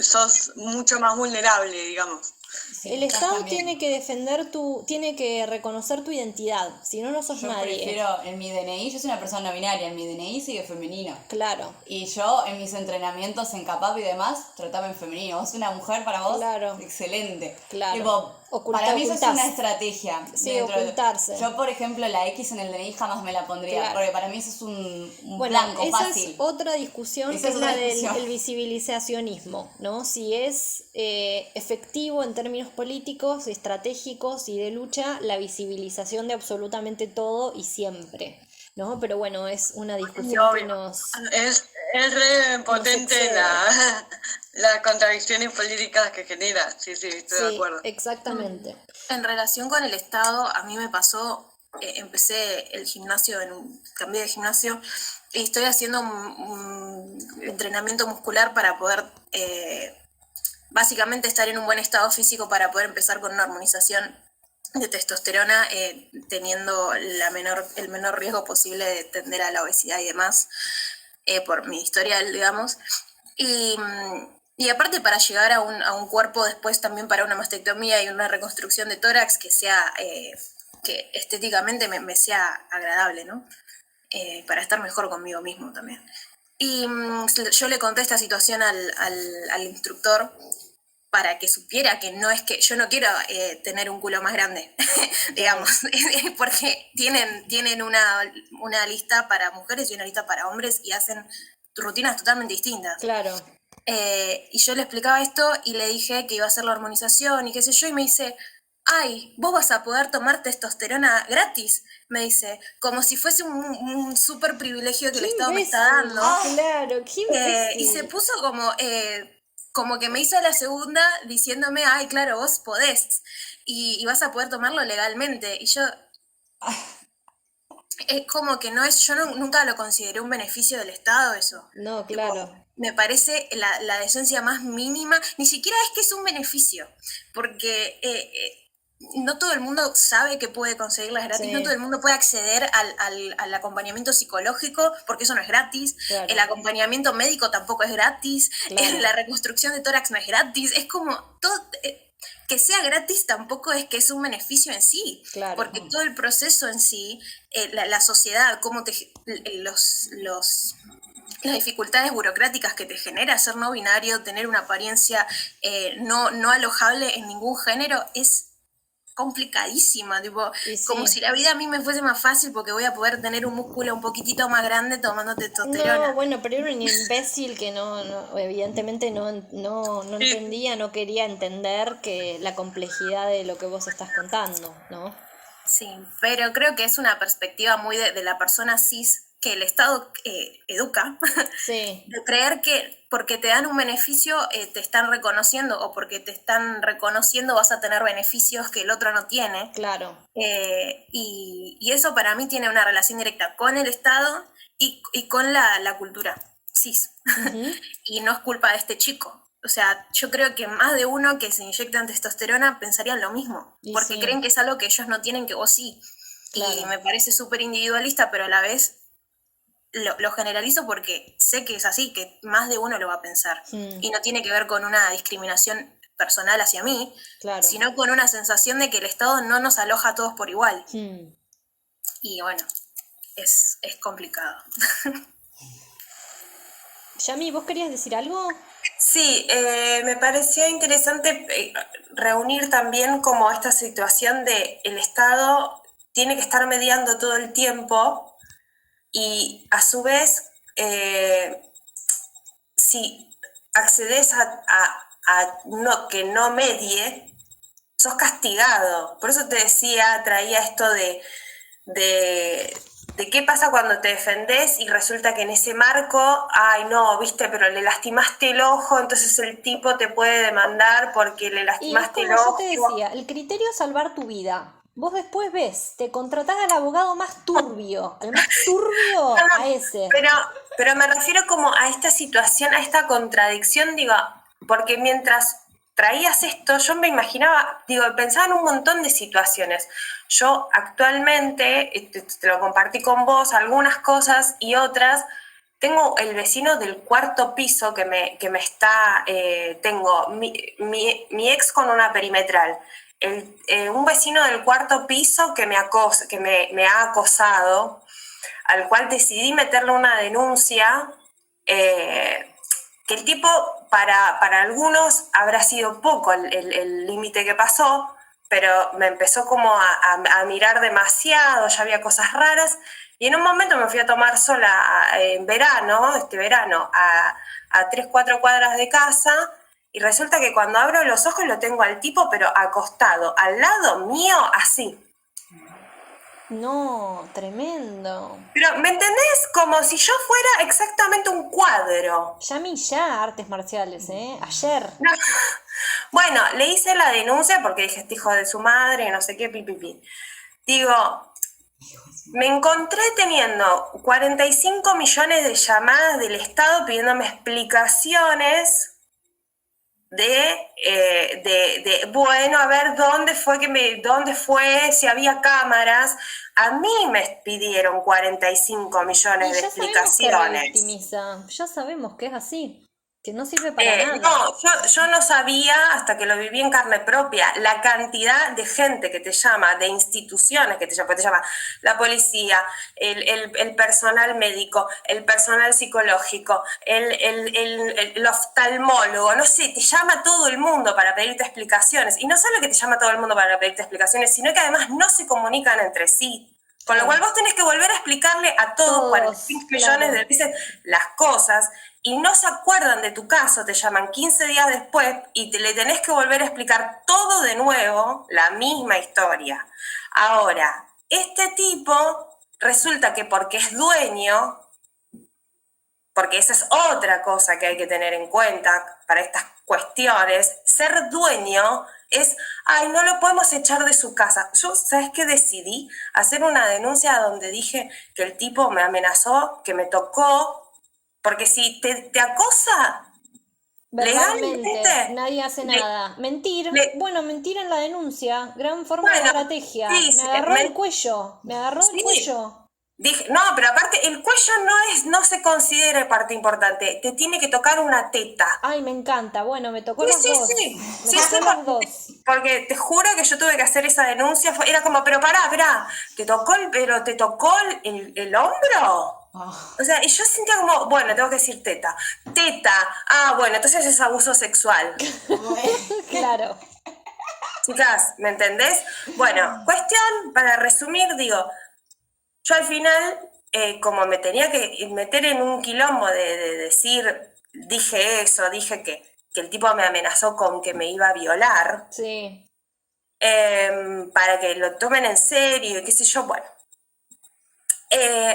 F: sos mucho más vulnerable, digamos.
C: Sí,
A: El
C: estás
A: Estado
C: también.
A: tiene que defender tiene que reconocer tu identidad, si no, no sos
C: Yo
A: nadie.
C: prefiero, en mi DNI, yo soy una persona no binaria, en mi DNI sigue femenino.
A: Claro,
C: Y yo en mis entrenamientos en CAPAP y demás, tratame en femenino. Vos una mujer para vos,
A: Claro.
C: excelente.
A: Claro.
C: Tipo, para mí eso es
A: Ocultás.
C: una estrategia.
A: Sí, ocultarse.
C: Yo, por ejemplo, la X en el DNI jamás me la pondría,
A: Claro.
C: porque para mí eso es un
A: bueno,
C: blanco
A: esa
C: fácil.
A: es otra discusión,
C: Esa
A: que
C: es
A: es
C: otra
A: la del
C: discusión.
A: el visibilizacionismo, ¿no? Si es efectivo en términos políticos, estratégicos y de lucha, la visibilización de absolutamente todo y siempre, ¿no? Pero bueno, es una discusión que nos...
F: Es re potente
A: excede.
F: las contradicciones políticas que genera. Sí, estoy de acuerdo.
A: Exactamente.
B: En relación con el Estado, a mí me pasó, empecé el gimnasio, cambié de gimnasio y estoy haciendo un entrenamiento muscular para poder básicamente estar en un buen estado físico para poder empezar con una hormonización de testosterona, teniendo el menor riesgo posible de tender a la obesidad y demás, por mi historial, digamos. Y aparte para llegar a un cuerpo después también para una mastectomía y una reconstrucción de tórax que sea, que estéticamente me sea agradable, ¿no? Para estar mejor conmigo mismo también. Y yo le conté esta situación al instructor para que supiera que no es que yo no quiero tener un culo más grande, digamos, porque tienen una lista para mujeres y una lista para hombres y hacen rutinas totalmente distintas.
A: Claro.
B: Y yo le explicaba esto y le dije que iba a hacer la hormonización y qué sé yo, y me dice, ay, vos vas a poder tomar testosterona gratis, me dice, como si fuese un súper privilegio que el Estado me está dando.
A: Claro, qué
B: Y se puso como que me hizo la segunda diciéndome, ay, claro, vos podés y vas a poder tomarlo legalmente. Y yo, es como que no es, yo nunca lo consideré un beneficio del Estado eso.
A: No, claro.
B: Tipo, me parece la decencia más mínima, ni siquiera es que es un beneficio, porque no todo el mundo sabe que puede conseguirlas gratis,
A: Sí.
B: no todo el mundo puede acceder al acompañamiento psicológico, porque eso no es gratis,
A: Claro.
B: el acompañamiento médico tampoco es gratis,
A: Claro.
B: la reconstrucción de tórax no es gratis, es como todo... que sea gratis tampoco es que es un beneficio en sí,
A: Claro.
B: porque todo el proceso en sí, la sociedad, cómo las dificultades burocráticas que te genera ser no binario, tener una apariencia no alojable en ningún género, es complicadísima, tipo,
A: Y sí.
B: como si la vida a mí me fuese más fácil porque voy a poder tener un músculo un poquitito más grande tomando testosterona.
A: No, bueno, pero era un imbécil que evidentemente no entendía, no quería entender que la complejidad de lo que vos estás contando, ¿no?
B: Sí, pero creo que es una perspectiva muy de la persona cis que el Estado educa,
A: Sí,
B: de creer que porque te dan un beneficio te están reconociendo o porque te están reconociendo vas a tener beneficios que el otro no tiene.
A: claro.
B: Y eso para mí tiene una relación directa con el Estado y con la cultura cis.
A: Ujú.
B: Y no es culpa de este chico. O sea, yo creo que más de uno que se inyectan testosterona pensarían lo mismo,
A: Y
B: porque
A: sí.
B: creen que es algo que ellos no tienen que vos sí.
A: Claro.
B: Y me parece súper individualista, pero a la vez lo generalizo porque sé que es así, que más de uno lo va a pensar. Y no tiene que ver con una discriminación personal hacia mí,
A: Claro.
B: sino con una sensación de que el Estado no nos aloja a todos por igual. Y bueno, es complicado.
A: Yami, ¿vos querías decir algo?
D: Sí, me pareció interesante reunir también como esta situación de el Estado tiene que estar mediando todo el tiempo y a su vez, si accedes a que no medie, sos castigado. Por eso te decía, traía esto de qué pasa cuando te defendés y resulta que en ese marco, ay no, viste, pero le lastimaste el ojo, entonces el tipo te puede demandar porque le
A: Y es
D: lastimaste
A: como
D: el
A: yo
D: ojo.
A: te decía, el criterio es salvar tu vida. Vos después ves, te contratás al abogado más turbio, al más turbio,
D: No, no,
A: a ese.
D: pero me refiero como a esta situación, a esta contradicción, digo, porque mientras traías esto, yo me imaginaba, digo, pensaba en un montón de situaciones. Yo actualmente, te lo compartí con vos, algunas cosas y otras, tengo el vecino del cuarto piso que me está, tengo mi ex con una perimetral. Un vecino del cuarto piso que me ha acosado, al cual decidí meterle una denuncia, que el tipo para algunos habrá sido poco el límite que pasó, pero me empezó como a mirar demasiado, ya había cosas raras, y en un momento me fui a tomar sola en verano, este verano, a 3-4 cuadras de casa, y resulta que cuando abro los ojos lo tengo al tipo, pero acostado, al lado mío, así.
A: No, tremendo.
D: Pero, ¿me entendés? Como si yo fuera exactamente un cuadro.
A: Yami ya artes marciales, ¿eh? Ayer.
D: No. Bueno, le hice la denuncia porque dije, este hijo de su madre, no sé qué, pipipi. Digo, me encontré teniendo 45 millones de llamadas del Estado pidiéndome explicaciones bueno, a ver dónde fue, si había cámaras. A mí me pidieron 45 millones
A: Y
D: de
A: ya sabemos que
D: explicaciones.
A: revictimiza, ya sabemos que es así. Que no sirve para nada.
D: No, yo no sabía hasta que lo viví en carne propia la cantidad de gente que te llama, de instituciones que te llama la policía, el personal médico, el personal psicológico, el oftalmólogo, no sé, te llama todo el mundo para pedirte explicaciones. Y no solo que te llama todo el mundo para pedirte explicaciones, sino que además no se comunican entre sí. Con lo cual vos tenés que volver a explicarle a todos 45 millones de veces las cosas y no se acuerdan de tu caso, te llaman 15 días después y le tenés que volver a explicar todo de nuevo, la misma historia. Ahora, este tipo resulta que porque es dueño, porque esa es otra cosa que hay que tener en cuenta para estas cuestiones, ser dueño es, ay, no lo podemos echar de su casa. Yo, ¿sabes qué? Decidí hacer una denuncia donde dije que el tipo me amenazó, que me tocó, porque si te acosa,
A: Verbalmente,
D: legalmente,
A: nadie hace nada. Mentir, bueno, mentir en la denuncia, gran forma de
D: Bueno,
A: estrategia.
D: sí,
A: Me agarró el cuello, me agarró el cuello.
D: Dije, no, pero aparte el cuello no se considera parte importante, te tiene que tocar una teta.
A: Ay, me encanta. Bueno, me tocó
D: Sí,
A: las
D: sí,
A: dos.
D: sí.
A: Me
D: Sí,
A: tocó
D: sí,
A: las dos.
D: porque te juro que yo tuve que hacer esa denuncia, era como, pero pará, ¿te tocó el hombro? O sea, y yo sentía como, bueno, tengo que decir teta, bueno, entonces es abuso sexual.
A: Claro.
D: Chicas, ¿me entendés? Bueno, cuestión, para resumir, digo, yo al final, como me tenía que meter en un quilombo de decir, dije que el tipo me amenazó con que me iba a violar,
A: Sí.
D: para que lo tomen en serio y qué sé yo, bueno.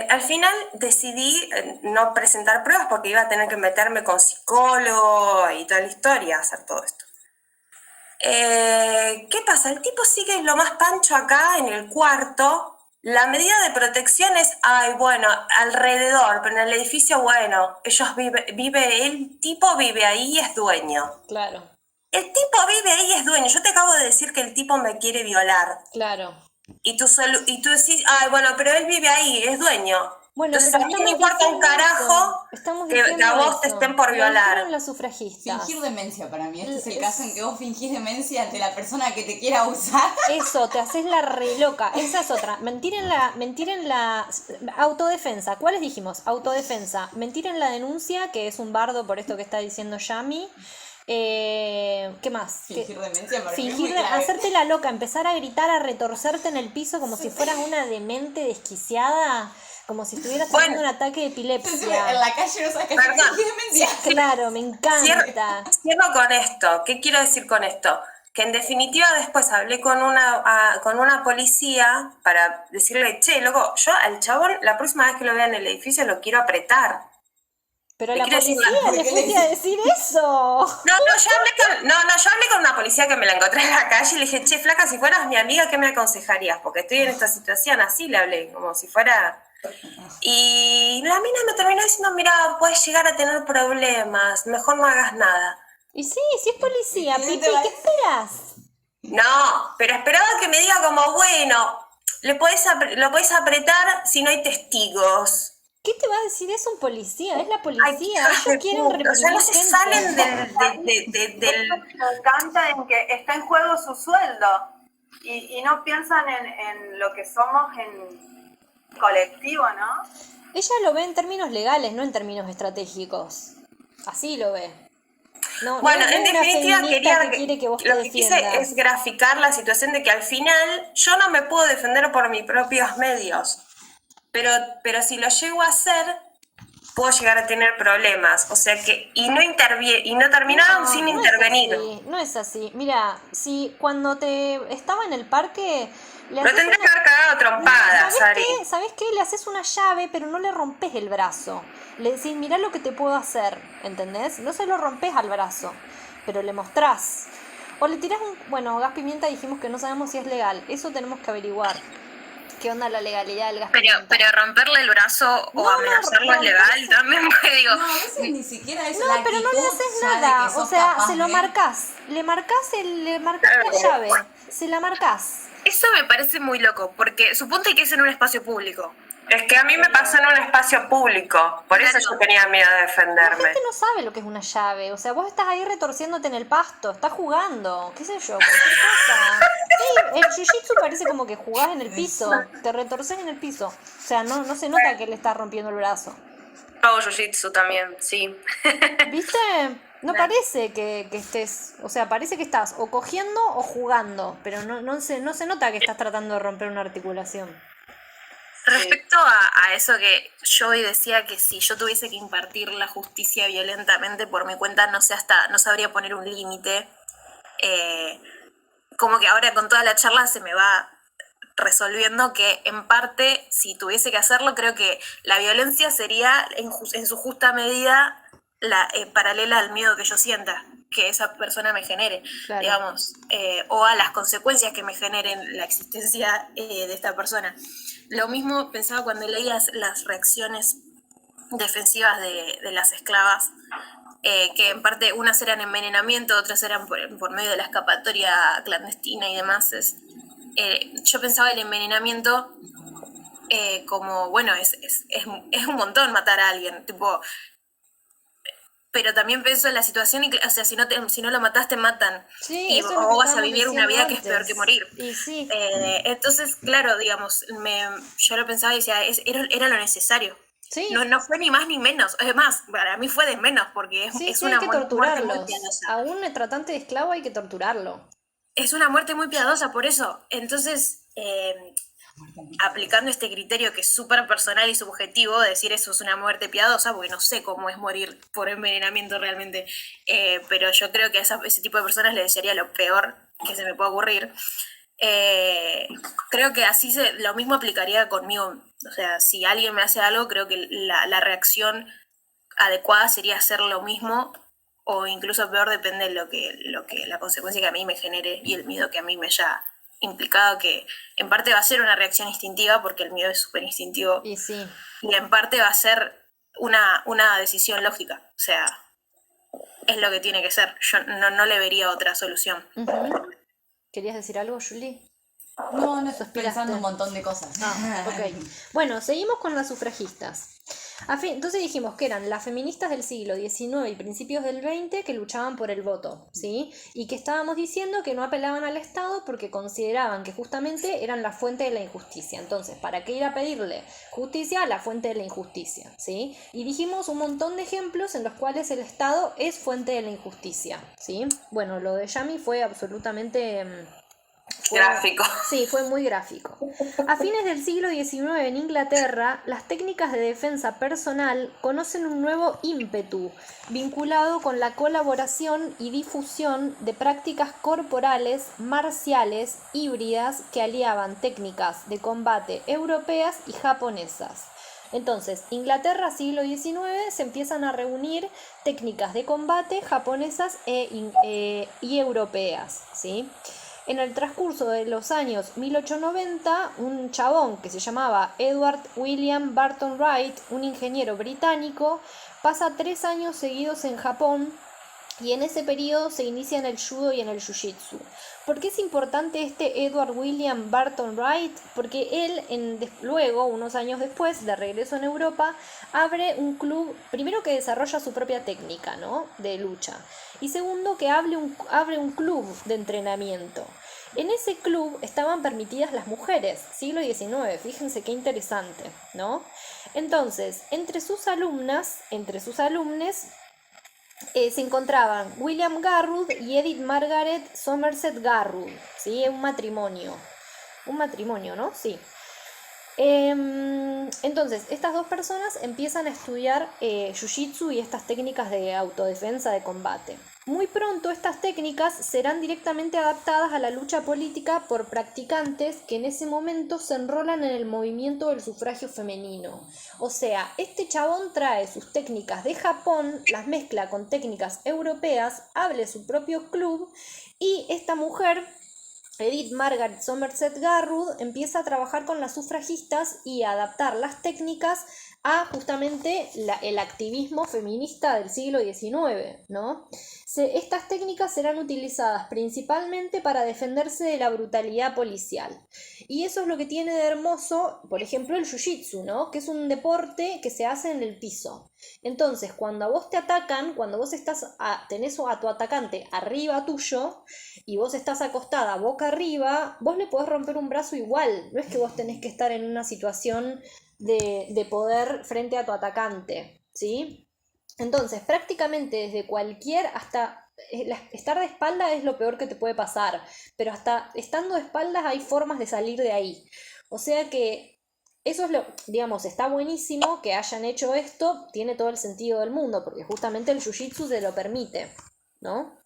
D: Al final decidí no presentar pruebas porque iba a tener que meterme con psicólogo y toda la historia, hacer todo esto. ¿Qué pasa? El tipo sigue lo más pancho acá en el cuarto. La medida de protección es, alrededor, pero en el edificio, el tipo vive ahí y es dueño.
A: Claro.
D: El tipo vive ahí y es dueño. Yo te acabo de decir que el tipo me quiere violar.
A: Claro.
D: Y tú decís, pero él vive ahí, es dueño.
A: Bueno,
D: entonces
A: pero
D: a mí me importa un carajo que a vos te estén por violar.
A: Las sufragistas.
C: Fingir demencia para mí. Este es el caso en que vos fingís demencia ante la persona que te quiera usar.
A: Eso, te haces la re loca. Esa es otra. Mentir en la autodefensa. ¿Cuáles dijimos? Autodefensa. Mentir en la denuncia, que es un bardo por esto que está diciendo Yami. ¿Qué más?
C: Fingir demencia para
A: Fingir
C: mí es muy grave.
A: hacerte la loca, empezar a gritar, a retorcerte en el piso como si fueras una demente desquiciada, como si estuvieras teniendo un ataque de epilepsia.
C: En la calle no sabes qué
D: Perdón.
C: fingir demencia.
A: Claro, me encanta.
D: Cierro con esto. ¿Qué quiero decir con esto? Que en definitiva después hablé con una policía para decirle, che, loco, yo al chabón la próxima vez que lo vea en el edificio lo quiero apretar.
A: Pero a
D: Le
A: la
D: quiero decir
A: policía
D: una-
A: le fuiste a decir eso.
D: yo hablé con una policía que me la encontré en la calle y le dije, che, flaca, si fueras mi amiga, ¿qué me aconsejarías? Porque estoy en esta situación, así le hablé, como si fuera... Y la mina me terminó diciendo, mira, puedes llegar a tener problemas, mejor no hagas nada.
A: Y sí, si es policía,
C: ¿Y qué
A: Pipi,
C: te va a
A: ¿qué esperas?
D: No, pero esperaba que me diga como, bueno, lo podés apretar si no hay testigos.
A: ¿Qué te va a decir eso un policía? Es la
D: Ay,
A: policía.
D: hijas de
A: Ellos quieren
D: puta,
A: reprimir
D: o sea, no se
A: gente.
D: salen del...
E: Me encanta en que está en juego su sueldo y no piensan en lo que somos en colectivo, ¿no?
A: Ella lo ve en términos legales, no en términos estratégicos. Así lo ve. No,
D: Bueno,
A: no
D: en
A: es una
D: definitiva
A: feminista que quiere que vos te
D: lo que quise
A: defiendas.
D: es graficar la situación de que al final yo no me puedo defender por mis propios medios, pero si lo llego a hacer, puedo llegar a tener problemas, o sea que, y no terminaron sin intervenir.
A: No es así. Mira, si cuando te estaba en el parque le
D: Lo
A: haces
D: tendría que haber cagado trompadas,
A: ¿Sabés
D: Ari.
A: qué? ¿Sabés qué? Le haces una llave, pero no le rompes el brazo. Le decís, mirá lo que te puedo hacer, ¿entendés? No se lo rompes al brazo, pero le mostrás. O le tirás gas pimienta, dijimos que no sabemos si es legal. Eso tenemos que averiguar. ¿Qué onda la legalidad del gas pimienta?
D: Pero romperle el brazo o amenazarlo es legal también, porque digo...
C: No, a veces ni siquiera es
A: No,
C: la
A: pero no le
C: actitud
A: haces
C: ya de
A: nada.
C: que sos
A: O sea,
C: capaz
A: se lo
C: de-
A: marcás. Le marcás la llave. Se la marcás.
D: Eso me parece muy loco, porque suponte que es en un espacio público. Es que a mí me pasó en un espacio público, por eso yo tenía miedo de
A: La
D: defenderme.
A: gente no sabe lo que es una llave. O sea, vos estás ahí retorciéndote en el pasto, estás jugando, qué sé yo, cualquier cosa. Sí, el jiu-jitsu parece como que jugás en el piso, te retorces en el piso. O sea, no se nota que le estás rompiendo el brazo.
D: Hago jiu-jitsu también, sí.
A: ¿Viste? No parece que estés, o sea, parece que estás o cogiendo o jugando, pero no se nota que estás tratando de romper una articulación.
B: Respecto a eso que yo hoy decía que si yo tuviese que impartir la justicia violentamente por mi cuenta, no sabría poner un límite. Como que ahora con toda la charla se me va resolviendo que en parte, si tuviese que hacerlo, creo que la violencia sería en su justa medida paralela al miedo que yo sienta que esa persona me genere,
A: Claro.
B: digamos, o a las consecuencias que me generen la existencia de esta persona. Lo mismo pensaba cuando leía las reacciones defensivas de las esclavas, que en parte unas eran envenenamiento, otras eran por medio de la escapatoria clandestina y demás. Yo pensaba el envenenamiento como, bueno, es un montón matar a alguien, tipo, pero también pienso en la situación, y, o sea, si no lo matas, te matan.
A: Sí,
B: y
A: eso es lo
B: o
A: que
B: vas a
A: estábamos
B: vivir una vida
A: diciendo
B: que es peor
A: antes.
B: que morir.
A: Y sí.
B: Entonces, claro, digamos, yo lo pensaba y decía, era lo necesario.
A: Sí.
B: No fue ni más ni menos. Es más, para mí fue de menos, porque es
A: Sí,
B: una
A: hay que
B: muerte muy
A: torturarlos.
B: piadosa.
A: A un tratante de esclavo hay que torturarlo.
B: Es una muerte muy piadosa, por eso. Entonces, aplicando este criterio que es súper personal y subjetivo, decir eso es una muerte piadosa, porque no sé cómo es morir por envenenamiento realmente, pero yo creo que a ese tipo de personas le desearía lo peor que se me pueda ocurrir. Creo que así lo mismo aplicaría conmigo. O sea, si alguien me hace algo, creo que la reacción adecuada sería hacer lo mismo, o incluso peor, depende de lo que la consecuencia que a mí me genere y el miedo que a mí me haya implicado, que en parte va a ser una reacción instintiva, porque el miedo es súper instintivo,
A: Y sí.
B: y en parte va a ser una decisión lógica. O sea, es lo que tiene que ser. Yo no le vería otra solución.
A: Ujú. ¿Querías decir algo, Julie?
C: No, estoy
A: Suspiraste.
C: pensando un montón de cosas.
A: Ok. Bueno, seguimos con las sufragistas. Entonces dijimos que eran las feministas del siglo XIX y principios del XX que luchaban por el voto, ¿sí? Y que estábamos diciendo que no apelaban al Estado porque consideraban que justamente eran la fuente de la injusticia. Entonces, ¿para qué ir a pedirle justicia a la fuente de la injusticia? ¿Sí? Y dijimos un montón de ejemplos en los cuales el Estado es fuente de la injusticia, ¿sí? Bueno, lo de Yami fue absolutamente...
D: Gráfico.
A: Sí, fue muy gráfico. A fines del siglo XIX en Inglaterra, las técnicas de defensa personal conocen un nuevo ímpetu vinculado con la colaboración y difusión de prácticas corporales, marciales, híbridas que aliaban técnicas de combate europeas y japonesas. Entonces, Inglaterra, siglo XIX, se empiezan a reunir técnicas de combate japonesas y europeas, ¿sí? En el transcurso de los años 1890, un chabón que se llamaba Edward William Barton Wright, un ingeniero británico, pasa 3 años seguidos en Japón y en ese periodo se inicia en el judo y en el jiu-jitsu. ¿Por qué es importante este Edward William Barton Wright? Porque él, luego, unos años después, de regreso en Europa, abre un club, primero que desarrolla su propia técnica, ¿no?, de lucha, y segundo que abre un club de entrenamiento. En ese club estaban permitidas las mujeres, siglo XIX, fíjense qué interesante, ¿no? Entonces, entre sus alumnos, se encontraban William Garwood y Edith Margaret Somerset Garwood, ¿sí? Un matrimonio, ¿no? Sí. Entonces, estas dos personas empiezan a estudiar jiu-jitsu y estas técnicas de autodefensa, de combate. Muy pronto estas técnicas serán directamente adaptadas a la lucha política por practicantes que en ese momento se enrolan en el movimiento del sufragio femenino. O sea, este chabón trae sus técnicas de Japón, las mezcla con técnicas europeas, abre su propio club y esta mujer, Edith Margaret Somerset Garwood, empieza a trabajar con las sufragistas y a adaptar las técnicas a justamente el activismo feminista del siglo XIX, ¿no? Estas técnicas serán utilizadas principalmente para defenderse de la brutalidad policial. Y eso es lo que tiene de hermoso, por ejemplo, el jiu-jitsu, ¿no? Que es un deporte que se hace en el piso. Entonces, cuando a vos te atacan, cuando vos tenés a tu atacante arriba tuyo y vos estás acostada boca arriba, vos le podés romper un brazo igual. No es que vos tenés que estar en una situación de poder frente a tu atacante, ¿sí? Entonces, prácticamente desde cualquier, hasta estar de espalda es lo peor que te puede pasar, pero hasta estando de espaldas hay formas de salir de ahí. O sea que eso es digamos, está buenísimo que hayan hecho esto, tiene todo el sentido del mundo, porque justamente el jiu-jitsu te lo permite, ¿no?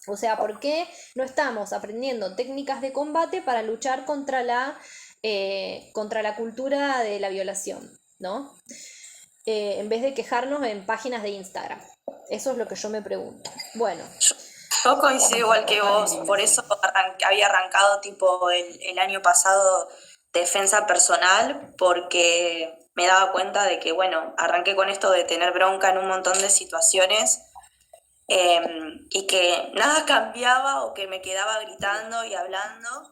A: O sea, ¿por qué no estamos aprendiendo técnicas de combate para luchar contra la cultura de la violación, ¿no? En vez de quejarnos en páginas de Instagram. Eso es lo que yo me pregunto. Bueno.
G: Yo coincido igual que vos, por eso había arrancado tipo el año pasado defensa personal, porque me daba cuenta de que, bueno, arranqué con esto de tener bronca en un montón de situaciones y que nada cambiaba o que me quedaba gritando y hablando.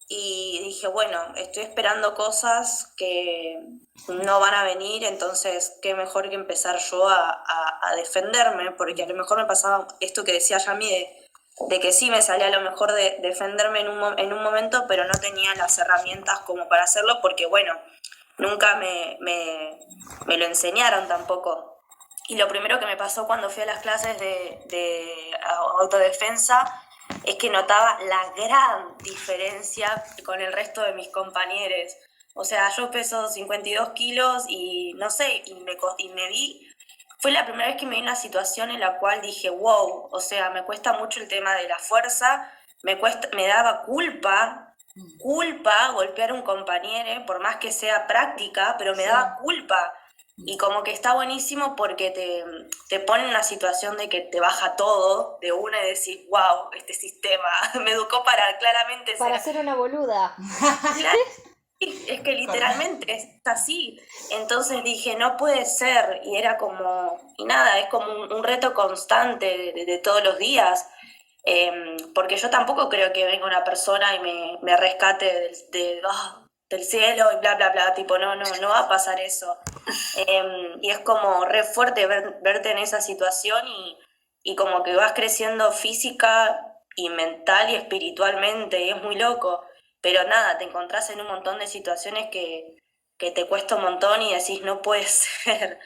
G: Y dije, bueno, estoy esperando cosas que no van a venir, entonces qué mejor que empezar yo a defenderme, porque a lo mejor me pasaba esto que decía Yami de que sí me salía a lo mejor de defenderme en un momento, pero no tenía las herramientas como para hacerlo, porque bueno, nunca me lo enseñaron tampoco. Y lo primero que me pasó cuando fui a las clases de autodefensa es que notaba la gran diferencia con el resto de mis compañeros. O sea, yo peso 52 kilos y no sé, y me vi, fue la primera vez que me vi en una situación en la cual dije, wow, o sea, me cuesta mucho el tema de la fuerza, me daba culpa golpear a un compañero, por más que sea práctica, pero me daba culpa. Y como que está buenísimo porque te pone en una situación de que te baja todo de una y decís, wow, este sistema me educó para claramente
A: para ser una boluda.
G: Claro, es que literalmente es así. Entonces dije, no puede ser. Y era como, y nada, es como un reto constante de todos los días. Porque yo tampoco creo que venga una persona y me rescate del cielo y bla, bla, bla. Tipo, no va a pasar eso. Y es como re fuerte verte en esa situación y como que vas creciendo física y mental y espiritualmente, y es muy loco. Pero nada, te encontrás en un montón de situaciones que te cuesta un montón y decís, no puede ser.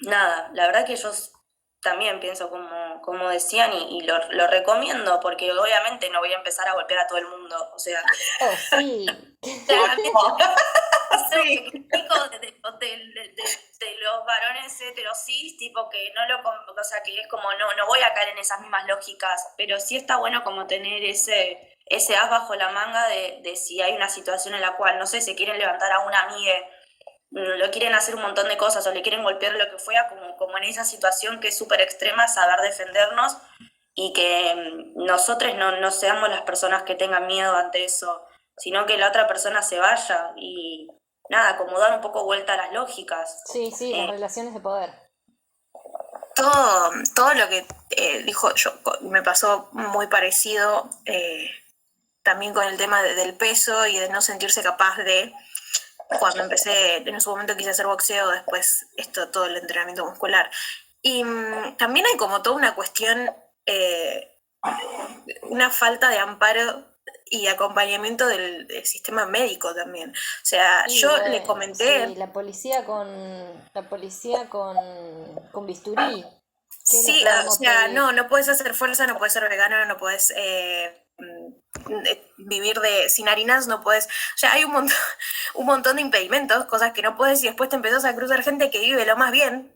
G: Nada, la verdad que yo también pienso como decían y lo recomiendo, porque obviamente no voy a empezar a golpear a todo el mundo, o sea...
A: Oh, sí.
G: Claramente, sí. Critico de los varones heterosis, tipo que no lo, o sea, que es como no voy a caer en esas mismas lógicas, pero sí está bueno como tener ese as bajo la manga de si hay una situación en la cual, no sé, se quieren levantar a una amiga, lo quieren hacer un montón de cosas o le quieren golpear lo que fuera, como en esa situación que es súper extrema, saber defendernos y que nosotros no seamos las personas que tengan miedo ante eso, sino que la otra persona se vaya y nada, como dar un poco vuelta a las lógicas.
A: Sí, las relaciones de poder.
D: Todo lo que dijo yo me pasó muy parecido también con el tema del peso y de no sentirse capaz de, cuando empecé, en su momento quise hacer boxeo, después todo el entrenamiento muscular. Y también hay como toda una cuestión, una falta de amparo y acompañamiento del sistema médico también. O sea,
A: Sí,
D: yo le comenté...
A: Sí, la policía con bisturí.
D: Sí, o sea, no puedes hacer fuerza, no puedes ser vegano, no puedes vivir sin harinas, no puedes... O sea, hay un montón de impedimentos, cosas que no puedes, y después te empezás a cruzar gente que vive lo más bien,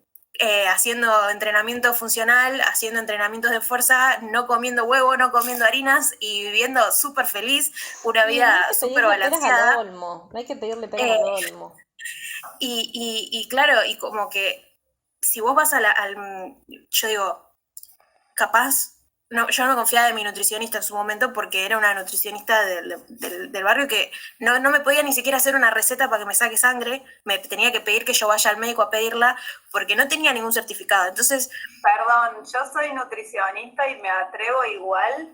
D: haciendo entrenamiento funcional, haciendo entrenamientos de fuerza, no comiendo huevo, no comiendo harinas y viviendo súper feliz, una vida súper balanceada.
A: No hay que pedirle peras al olmo.
D: Y claro, y como que si vos vas yo digo, capaz
B: no, yo no me confiaba de mi nutricionista en su momento porque era una nutricionista del barrio que no me podía ni siquiera hacer una receta para que me saque sangre, me tenía que pedir que yo vaya al médico a pedirla porque no tenía ningún certificado. Entonces,
E: Perdón, yo soy nutricionista y me atrevo igual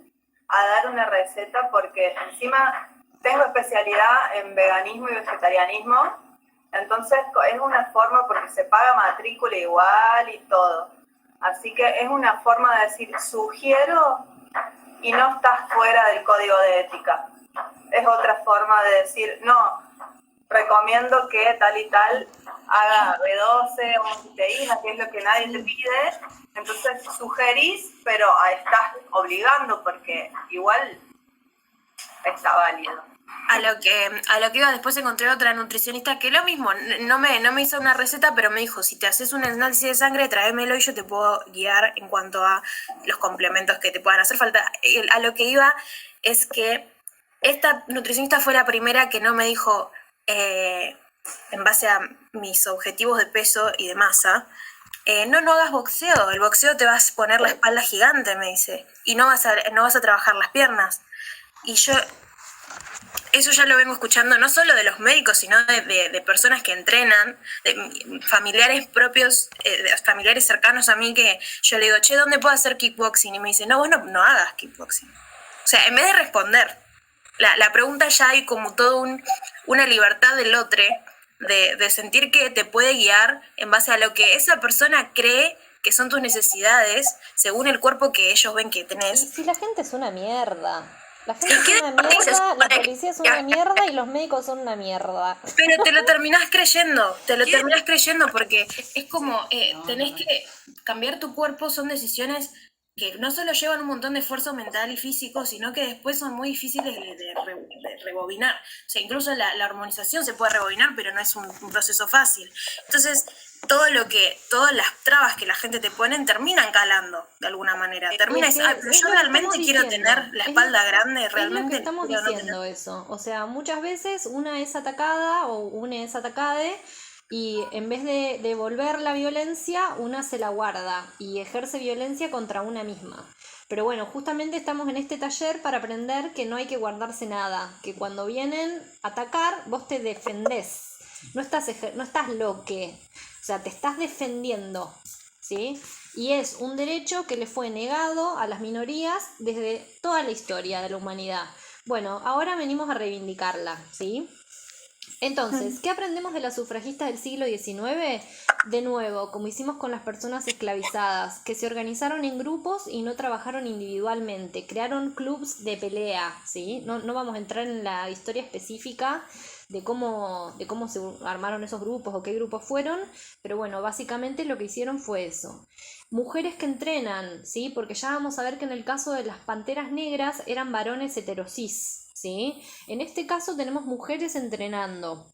E: a dar una receta porque encima tengo especialidad en veganismo y vegetarianismo, entonces es una forma porque se paga matrícula igual y todo. Así que es una forma de decir, sugiero y no estás fuera del código de ética. Es otra forma de decir, no, recomiendo que tal y tal haga B12 o proteína, que es lo que nadie te pide. Entonces sugerís, pero estás obligando porque igual está válido.
B: a lo que iba después encontré otra nutricionista que lo mismo, no me hizo una receta, pero me dijo, si te haces un análisis de sangre, tráemelo y yo te puedo guiar en cuanto a los complementos que te puedan hacer falta. A lo que iba es que esta nutricionista fue la primera que no me dijo, en base a mis objetivos de peso y de masa, no hagas boxeo, el boxeo te vas a poner la espalda gigante, me dice, y no vas a trabajar las piernas. Y yo eso ya lo vengo escuchando no solo de los médicos, sino de personas que entrenan, de familiares propios, de familiares cercanos a mí que yo le digo, che, ¿dónde puedo hacer kickboxing? Y me dice, no, vos no hagas kickboxing. O sea, en vez de responder, la pregunta ya hay como todo una libertad del otro, de sentir que te puede guiar en base a lo que esa persona cree que son tus necesidades, según el cuerpo que ellos ven que
A: Y
B: tenés.
A: si la gente es una mierda. La gente
B: ¿Y
A: es
B: qué
A: una mierda,
B: dices?
A: la policía es una mierda y los médicos son una mierda.
B: Pero te lo terminás creyendo, porque es como, tenés que cambiar tu cuerpo, son decisiones que no solo llevan un montón de esfuerzo mental y físico, sino que después son muy difíciles de rebobinar. O sea, incluso la hormonización se puede rebobinar, pero no es un proceso fácil. Entonces, todas las trabas que la gente te pone terminan calando de alguna manera. Termina
A: Es que
B: pero
A: es
B: yo
A: lo que
B: realmente
A: estamos
B: quiero
A: diciendo.
B: tener la
A: Es
B: espalda
A: lo-
B: grande,
A: Es lo que
B: realmente
A: estamos
B: quiero no
A: diciendo eso. O sea, muchas veces una es atacada o una es atacade y en vez de devolver la violencia, una se la guarda y ejerce violencia contra una misma. Pero bueno, justamente estamos en este taller para aprender que no hay que guardarse nada, que cuando vienen a atacar, vos te defendés. No estás loque, o sea, te estás defendiendo, ¿sí? Y es un derecho que le fue negado a las minorías desde toda la historia de la humanidad. Bueno, ahora venimos a reivindicarla, ¿sí? Entonces, ¿qué aprendemos de las sufragistas del siglo XIX? De nuevo, como hicimos con las personas esclavizadas, que se organizaron en grupos y no trabajaron individualmente, crearon clubs de pelea, ¿sí? No vamos a entrar en la historia específica de cómo se armaron esos grupos o qué grupos fueron, pero bueno, básicamente lo que hicieron fue eso. Mujeres que entrenan, ¿sí? Porque ya vamos a ver que en el caso de las panteras negras eran varones heterosis, ¿sí? En este caso tenemos mujeres entrenando.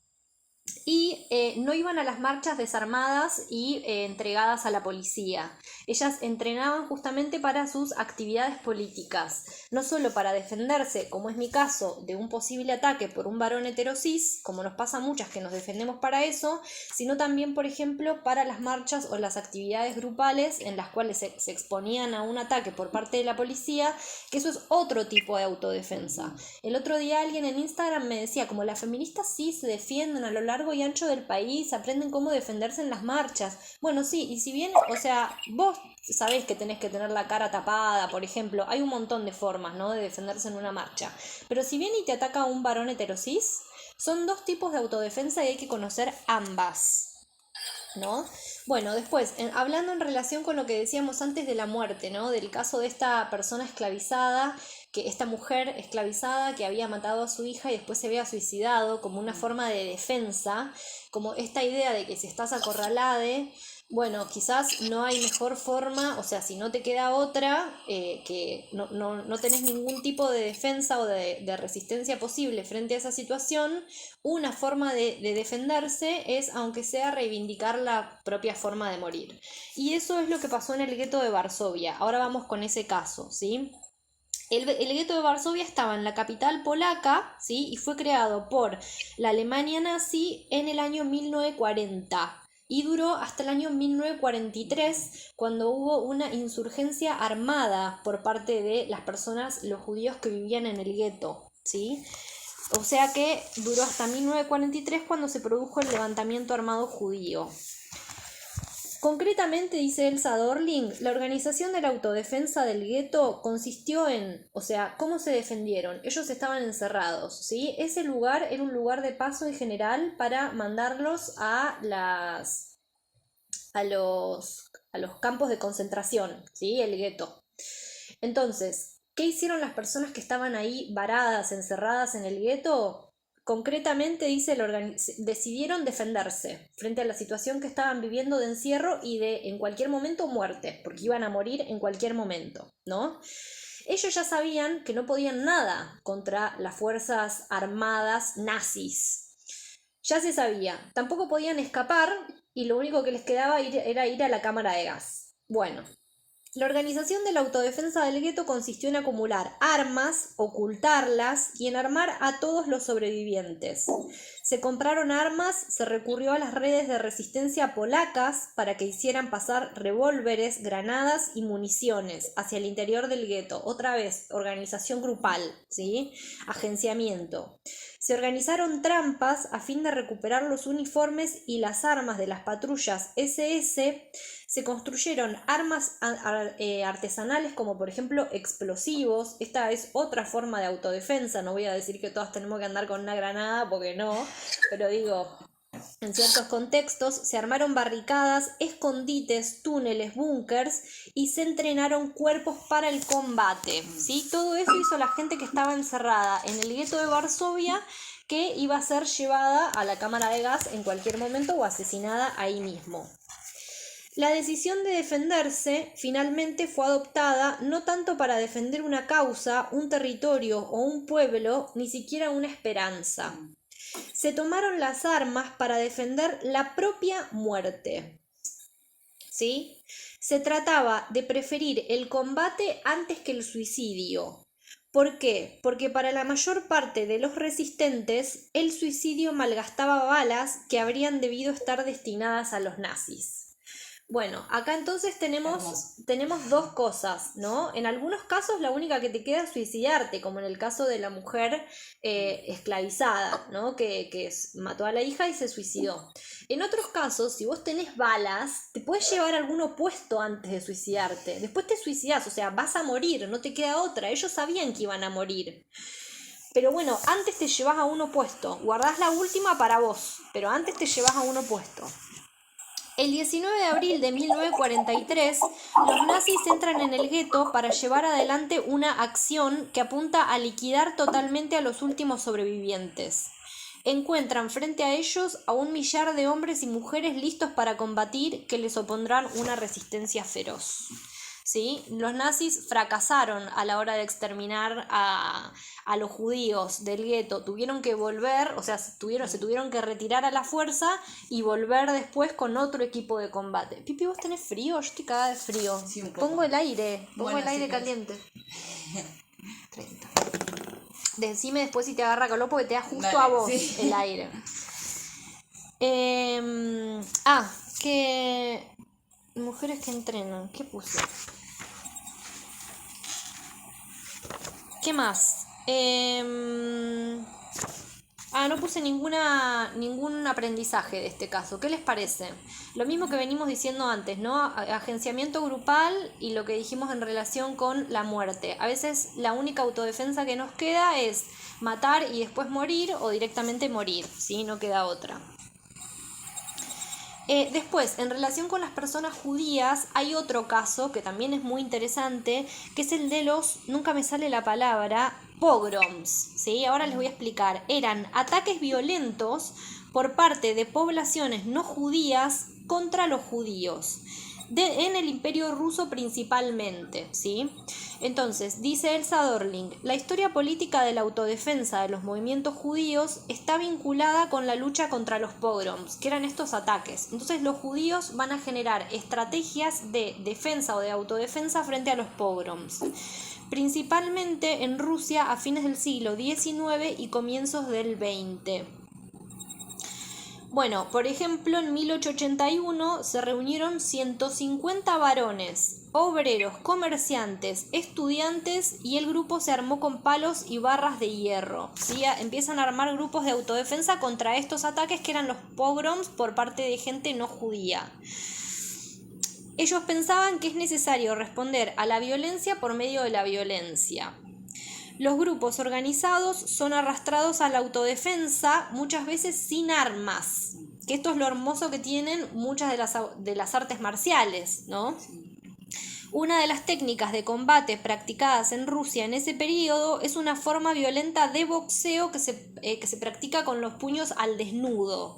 A: Y no iban a las marchas desarmadas y entregadas a la policía. Ellas entrenaban justamente para sus actividades políticas, no solo para defenderse, como es mi caso, de un posible ataque por un varón heterosis, como nos pasa a muchas que nos defendemos para eso, sino también, por ejemplo, para las marchas o las actividades grupales en las cuales se exponían a un ataque por parte de la policía, que eso es otro tipo de autodefensa. El otro día alguien en Instagram me decía, como las feministas sí se defienden a lo largo y ancho del país, aprenden cómo defenderse en las marchas. Bueno, sí, y si bien, o sea, vos sabés que tenés que tener la cara tapada, por ejemplo, hay un montón de formas, ¿no?, de defenderse en una marcha. Pero si bien y te ataca un varón heterosis, son dos tipos de autodefensa y hay que conocer ambas, ¿no? Bueno, después, hablando en relación con lo que decíamos antes de la muerte, ¿no?, del caso de esta persona esclavizada, que esta mujer esclavizada que había matado a su hija y después se había suicidado como una forma de defensa, como esta idea de que si estás acorralade, bueno, quizás no hay mejor forma, o sea, si no te queda otra, que no tenés ningún tipo de defensa o de resistencia posible frente a esa situación, una forma de defenderse es, aunque sea, reivindicar la propia forma de morir. Y eso es lo que pasó en el gueto de Varsovia. Ahora vamos con ese caso, ¿sí? El gueto de Varsovia estaba en la capital polaca, ¿sí?, y fue creado por la Alemania nazi en el año 1940. y duró hasta el año 1943, cuando hubo una insurgencia armada por parte de las personas, los judíos que vivían en el gueto, ¿sí? O sea que duró hasta 1943 cuando se produjo el levantamiento armado judío. Concretamente, dice Elsa Dorling, la organización de la autodefensa del gueto consistió en, o sea, ¿cómo se defendieron? Ellos estaban encerrados, ¿sí? Ese lugar era un lugar de paso en general para mandarlos a los campos de concentración, ¿sí? El gueto. Entonces, ¿qué hicieron las personas que estaban ahí varadas, encerradas en el gueto? Concretamente, dice, decidieron defenderse frente a la situación que estaban viviendo de encierro y de, en cualquier momento, muerte, porque iban a morir en cualquier momento, ¿no? Ellos ya sabían que no podían nada contra las fuerzas armadas nazis. Ya se sabía. Tampoco podían escapar y lo único que les quedaba era ir a la cámara de gas. Bueno. La organización de la autodefensa del gueto consistió en acumular armas, ocultarlas y en armar a todos los sobrevivientes. Se compraron armas, se recurrió a las redes de resistencia polacas para que hicieran pasar revólveres, granadas y municiones hacia el interior del gueto. Otra vez, organización grupal, ¿sí? Agenciamiento. Se organizaron trampas a fin de recuperar los uniformes y las armas de las patrullas SS. Se construyeron armas artesanales como por ejemplo explosivos. Esta es otra forma de autodefensa. No voy a decir que todas tenemos que andar con una granada porque no, pero digo, en ciertos contextos se armaron barricadas, escondites, túneles, búnkers y se entrenaron cuerpos para el combate, ¿sí? Todo eso hizo la gente que estaba encerrada en el gueto de Varsovia, que iba a ser llevada a la cámara de gas en cualquier momento o asesinada ahí mismo. La decisión de defenderse finalmente fue adoptada no tanto para defender una causa, un territorio o un pueblo, ni siquiera una esperanza. Se tomaron las armas para defender la propia muerte. ¿Sí? Se trataba de preferir el combate antes que el suicidio. ¿Por qué? Porque para la mayor parte de los resistentes, el suicidio malgastaba balas que habrían debido estar destinadas a los nazis. Bueno, acá entonces tenemos dos cosas, ¿no? En algunos casos la única que te queda es suicidarte, como en el caso de la mujer esclavizada, ¿no? Que mató a la hija y se suicidó. En otros casos, si vos tenés balas, te puedes llevar algún opuesto antes de suicidarte. Después te suicidás, o sea, vas a morir, no te queda otra. Ellos sabían que iban a morir. Pero bueno, antes te llevas a un opuesto. Guardás la última para vos, pero antes te llevas a un opuesto. El 19 de abril de 1943, los nazis entran en el gueto para llevar adelante una acción que apunta a liquidar totalmente a los últimos sobrevivientes. Encuentran frente a ellos a 1 millar de hombres y mujeres listos para combatir, que les opondrán una resistencia feroz. ¿Sí? Los nazis fracasaron a la hora de exterminar a los judíos del gueto. Tuvieron que volver, o sea, se tuvieron que retirar a la fuerza y volver después con otro equipo de combate. Pipi, ¿vos tenés frío? Yo estoy cagada de frío.
C: Sí, un poco.
A: Pongo el aire
C: Sí,
A: caliente. 30. Decime después si te agarra calor porque te da justo
C: Dale,
A: a vos
C: sí.
A: el aire. Que mujeres que entrenan. ¿Qué puse? ¿Qué más? No puse ningún aprendizaje de este caso. ¿Qué les parece? Lo mismo que venimos diciendo antes, ¿no? Agenciamiento grupal y lo que dijimos en relación con la muerte. A veces la única autodefensa que nos queda es matar y después morir o directamente morir, ¿sí? No queda otra. Después, en relación con las personas judías, hay otro caso que también es muy interesante, que es el de los, nunca me sale la palabra, pogroms, ¿sí? Ahora les voy a explicar. Eran ataques violentos por parte de poblaciones no judías contra los judíos, en el Imperio Ruso principalmente, ¿sí? Entonces, dice Elsa Dorling, la historia política de la autodefensa de los movimientos judíos está vinculada con la lucha contra los pogroms, que eran estos ataques. Entonces, los judíos van a generar estrategias de defensa o de autodefensa frente a los pogroms, principalmente en Rusia a fines del siglo XIX y comienzos del XX. Bueno, por ejemplo, en 1881 se reunieron 150 varones, obreros, comerciantes, estudiantes y el grupo se armó con palos y barras de hierro. ¿Sí? Empiezan a armar grupos de autodefensa contra estos ataques que eran los pogroms por parte de gente no judía. Ellos pensaban que es necesario responder a la violencia por medio de la violencia. Los grupos organizados son arrastrados a la autodefensa, muchas veces sin armas, que esto es lo hermoso que tienen muchas de las artes marciales, ¿no? Una de las técnicas de combate practicadas en Rusia en ese periodo es una forma violenta de boxeo que se practica con los puños al desnudo.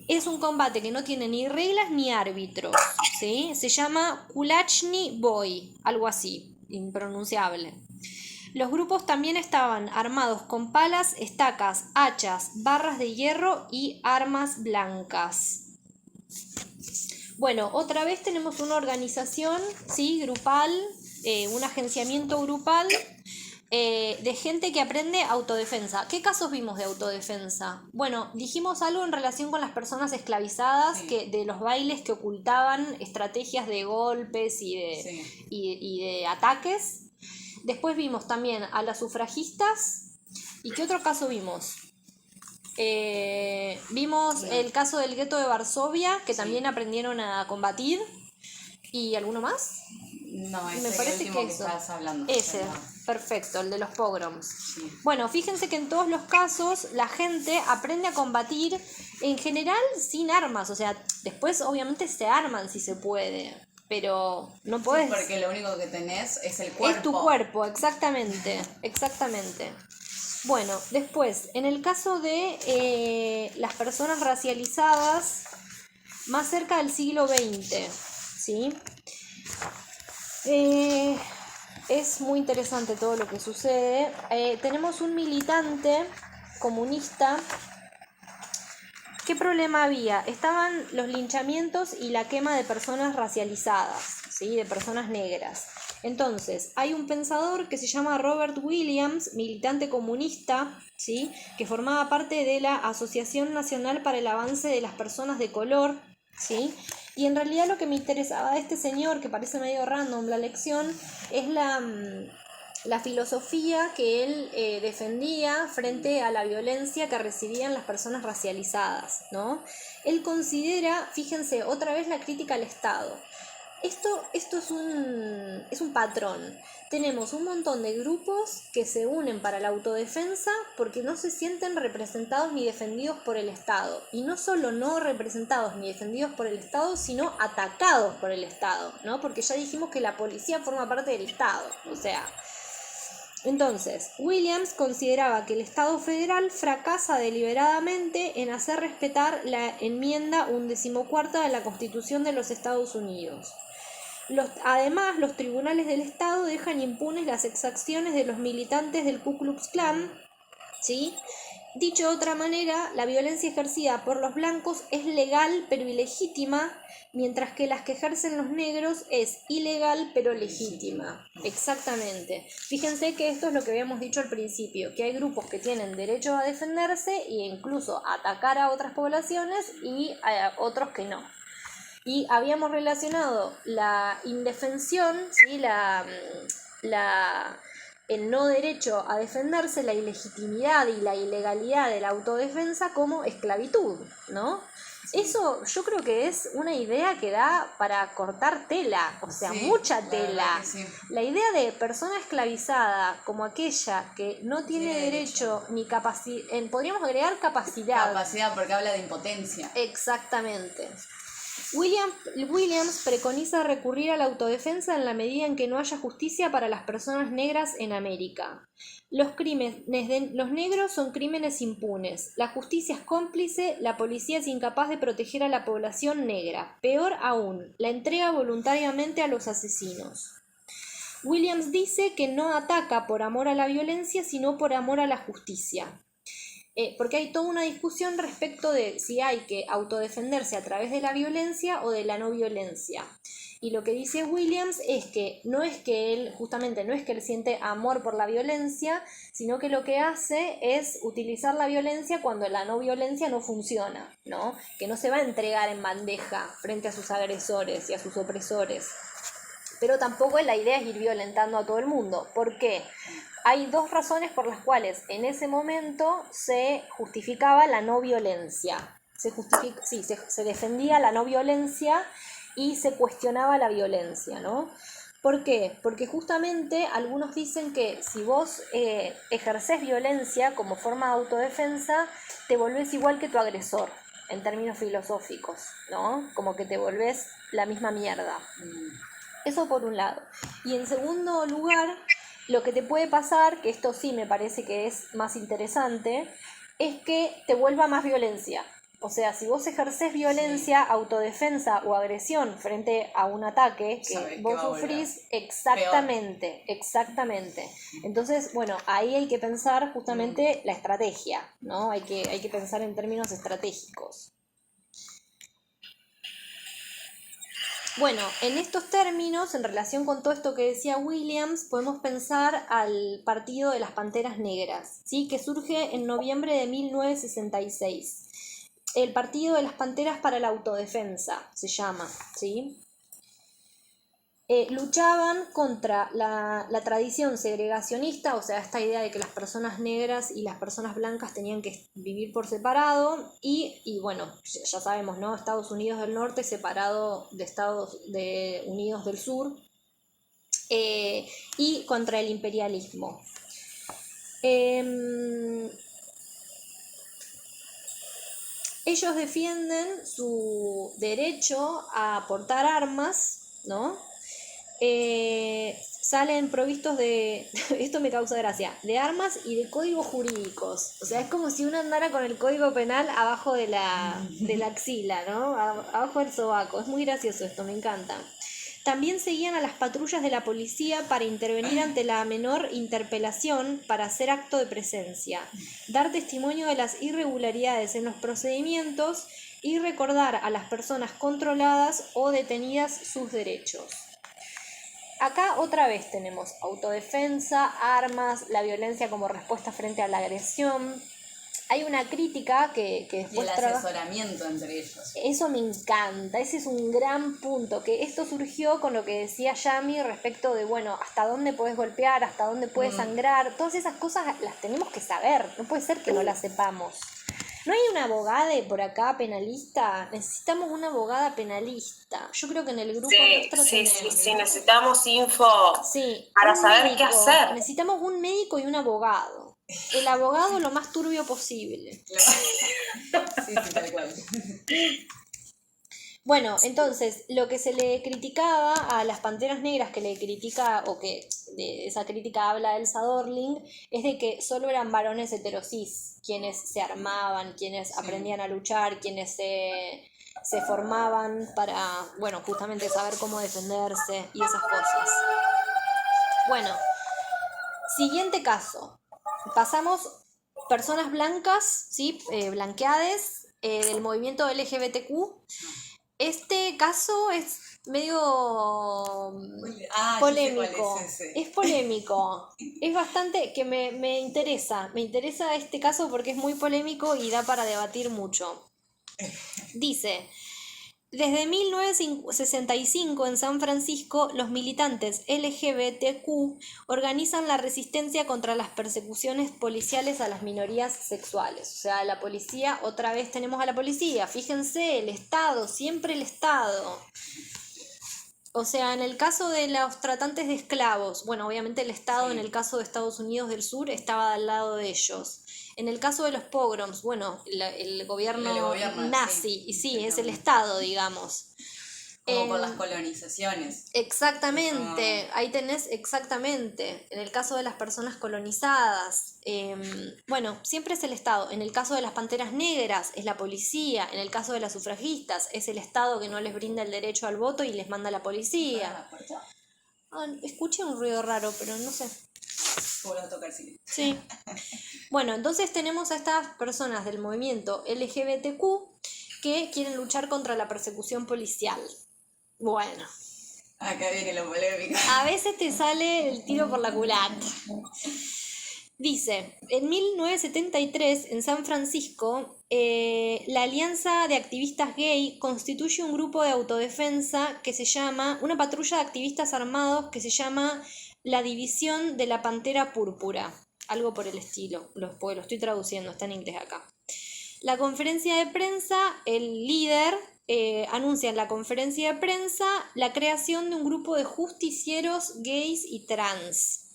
A: Es un combate que no tiene ni reglas ni árbitros, ¿sí? Se llama Kulachny Boy, algo así, impronunciable. Los grupos también estaban armados con palas, estacas, hachas, barras de hierro y armas blancas. Bueno, otra vez tenemos una organización, ¿sí? Grupal, un agenciamiento grupal de gente que aprende autodefensa. ¿Qué casos vimos de autodefensa? Bueno, dijimos algo en relación con las personas esclavizadas, sí, de los bailes que ocultaban estrategias de golpes y de ataques. Después vimos también a las sufragistas. ¿Y qué otro caso vimos? Vimos el caso del gueto de Varsovia, que también aprendieron a combatir. ¿Y alguno más?
C: No, ese
A: me parece
C: último
A: que eso.
C: estabas hablando.
A: Ese, perfecto, el de los pogroms.
C: Sí.
A: Bueno, fíjense que en todos los casos la gente aprende a combatir en general sin armas. O sea, después obviamente se arman si se puede. Pero no podés.
C: Sí, porque lo único que tenés es el cuerpo.
A: Es tu cuerpo, exactamente, exactamente. Bueno, después, en el caso de las personas racializadas, más cerca del siglo XX, ¿sí? Es muy interesante todo lo que sucede. Tenemos un militante comunista. ¿Qué problema había? Estaban los linchamientos y la quema de personas racializadas, ¿sí? De personas negras. Entonces, hay un pensador que se llama Robert Williams, militante comunista, ¿sí? Que formaba parte de la Asociación Nacional para el Avance de las Personas de Color, ¿sí? Y en realidad lo que me interesaba de este señor, que parece medio random la lección, es la filosofía que él defendía frente a la violencia que recibían las personas racializadas, ¿no? Él considera, fíjense, otra vez la crítica al Estado. Esto es un patrón. Tenemos un montón de grupos que se unen para la autodefensa porque no se sienten representados ni defendidos por el Estado. Y no solo no representados ni defendidos por el Estado, sino atacados por el Estado, ¿no? Porque ya dijimos que la policía forma parte del Estado, o sea. Entonces, Williams consideraba que el Estado federal fracasa deliberadamente en hacer respetar la enmienda 14ª de la Constitución de los Estados Unidos. Además, los tribunales del Estado dejan impunes las exacciones de los militantes del Ku Klux Klan, ¿sí? Dicho de otra manera, la violencia ejercida por los blancos es legal pero ilegítima, mientras que las que ejercen los negros es ilegal pero legítima. Exactamente. Fíjense que esto es lo que habíamos dicho al principio, que hay grupos que tienen derecho a defenderse e incluso a atacar a otras poblaciones y a otros que no. Y habíamos relacionado la indefensión, ¿sí? El no derecho a defenderse, la ilegitimidad y la ilegalidad de la autodefensa como esclavitud, ¿no? Eso yo creo que es una idea que da para cortar tela, o sea, sí, mucha tela. Sí. La idea de persona esclavizada como aquella que no tiene derecho ni capacidad, podríamos agregar capacidad.
C: Capacidad porque habla de impotencia.
A: Exactamente. Williams preconiza recurrir a la autodefensa en la medida en que no haya justicia para las personas negras en América. Los crímenes de los negros son crímenes impunes. La justicia es cómplice, la policía es incapaz de proteger a la población negra. Peor aún, la entrega voluntariamente a los asesinos. Williams dice que no ataca por amor a la violencia, sino por amor a la justicia. Porque hay toda una discusión respecto de si hay que autodefenderse a través de la violencia o de la no violencia. Y lo que dice Williams es que no es que él, justamente, no es que él siente amor por la violencia, sino que lo que hace es utilizar la violencia cuando la no violencia no funciona, ¿no? Que no se va a entregar en bandeja frente a sus agresores y a sus opresores. Pero tampoco la idea es ir violentando a todo el mundo. ¿Por qué? Hay dos razones por las cuales en ese momento se justificaba la no violencia. Se defendía la no violencia y se cuestionaba la violencia, ¿no? ¿Por qué? Porque justamente algunos dicen que si vos ejercés violencia como forma de autodefensa, te volvés igual que tu agresor, en términos filosóficos, ¿no? Como que te volvés la misma mierda. Eso por un lado. Y en segundo lugar, lo que te puede pasar, que esto sí me parece que es más interesante, es que te vuelva más violencia. O sea, si vos ejercés violencia, autodefensa o agresión frente a un ataque que vos sufrís, exactamente. Entonces, bueno, ahí hay que pensar justamente la estrategia, ¿no? Hay que pensar en términos estratégicos. Bueno, en estos términos, en relación con todo esto que decía Williams, podemos pensar al Partido de las Panteras Negras, ¿sí? Que surge en noviembre de 1966. El Partido de las Panteras para la Autodefensa se llama, ¿sí? Luchaban contra la tradición segregacionista, o sea, esta idea de que las personas negras y las personas blancas tenían que vivir por separado, y bueno, ya sabemos, ¿no? Estados Unidos del Norte separado de Estados Unidos del Sur, y contra el imperialismo. Ellos defienden su derecho a portar armas, ¿no? Salen provistos de, esto me causa gracia, de armas y de códigos jurídicos. O sea, es como si uno andara con el código penal abajo de la axila, ¿no? Abajo del sobaco. Es muy gracioso esto, me encanta. También seguían a las patrullas de la policía para intervenir ante la menor interpelación para hacer acto de presencia, dar testimonio de las irregularidades en los procedimientos y recordar a las personas controladas o detenidas sus derechos. Acá otra vez tenemos autodefensa, armas, la violencia como respuesta frente a la agresión. Hay una crítica que después
C: y el asesoramiento entre ellos.
A: Eso me encanta, ese es un gran punto, que esto surgió con lo que decía Yami respecto de, bueno, hasta dónde podés golpear, hasta dónde puedes sangrar, todas esas cosas las tenemos que saber, no puede ser que no las sepamos. ¿No hay una abogada por acá penalista? Necesitamos una abogada penalista. Yo creo que en el grupo nuestro tenemos.
D: Sí, necesitamos info para saber
A: médico,
D: qué hacer.
A: Necesitamos un médico y un abogado. El abogado lo más turbio posible.
C: Sí, tal cual.
A: Bueno, entonces, lo que se le criticaba a las Panteras Negras, que le critica, o que de esa crítica habla Elsa Dorling, es de que solo eran varones heterosis quienes se armaban, quienes aprendían a luchar, quienes se formaban para, bueno, justamente saber cómo defenderse y esas cosas. Bueno, siguiente caso. Pasamos personas blancas, ¿sí? Blanqueades, del movimiento LGBTQ. Este caso es medio polémico. Es polémico. Es bastante que me interesa. Me interesa este caso porque es muy polémico y da para debatir mucho. Dice: desde 1965 en San Francisco, los militantes LGBTQ organizan la resistencia contra las persecuciones policiales a las minorías sexuales. O sea, la policía, otra vez tenemos a la policía, fíjense, el Estado, siempre el Estado. O sea, en el caso de los tratantes de esclavos, bueno, obviamente el Estado en el caso de Estados Unidos del Sur estaba al lado de ellos. En el caso de los pogroms, bueno, el gobierno nazi, y sí, es el Estado, digamos.
C: Como con las colonizaciones.
A: Exactamente, ahí tenés exactamente. En el caso de las personas colonizadas, bueno, siempre es el Estado. En el caso de las Panteras Negras es la policía. En el caso de las sufragistas es el Estado que no les brinda el derecho al voto y les manda a la policía. Escuché un ruido raro, pero no sé.
C: Puedo tocar cine.
A: Sí. Bueno, entonces tenemos a estas personas del movimiento LGBTQ que quieren luchar contra la persecución policial. Bueno,
C: Acá viene lo polémico.
A: A veces te sale el tiro por la culata. Dice, en 1973, en San Francisco, la Alianza de Activistas Gay constituye un grupo de autodefensa que se llama, una patrulla de activistas armados que se llama la División de la Pantera Púrpura, algo por el estilo, lo estoy traduciendo, está en inglés acá. La conferencia de prensa, el líder anuncia en la conferencia de prensa la creación de un grupo de justicieros gays y trans.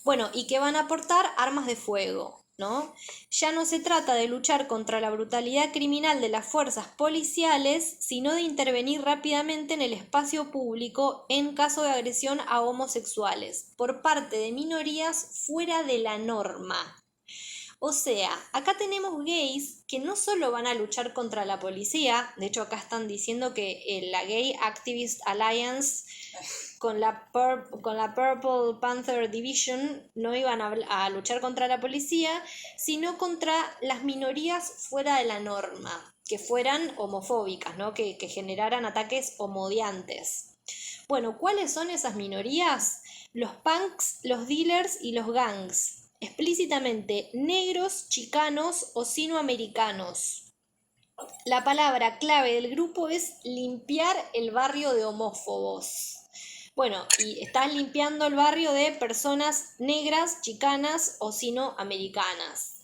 A: Bueno, y que van a aportar armas de fuego, ¿no? Ya no se trata de luchar contra la brutalidad criminal de las fuerzas policiales, sino de intervenir rápidamente en el espacio público en caso de agresión a homosexuales por parte de minorías fuera de la norma. O sea, acá tenemos gays que no solo van a luchar contra la policía, de hecho acá están diciendo que la Gay Activist Alliance con la Purple Panther Division no iban a luchar contra la policía, sino contra las minorías fuera de la norma, que fueran homofóbicas, ¿no? Que generaran ataques homodiantes. Bueno, ¿cuáles son esas minorías? Los punks, los dealers y los gangs. Explícitamente negros, chicanos o sinoamericanos. La palabra clave del grupo es limpiar el barrio de homófobos. Bueno, y están limpiando el barrio de personas negras, chicanas o sinoamericanas.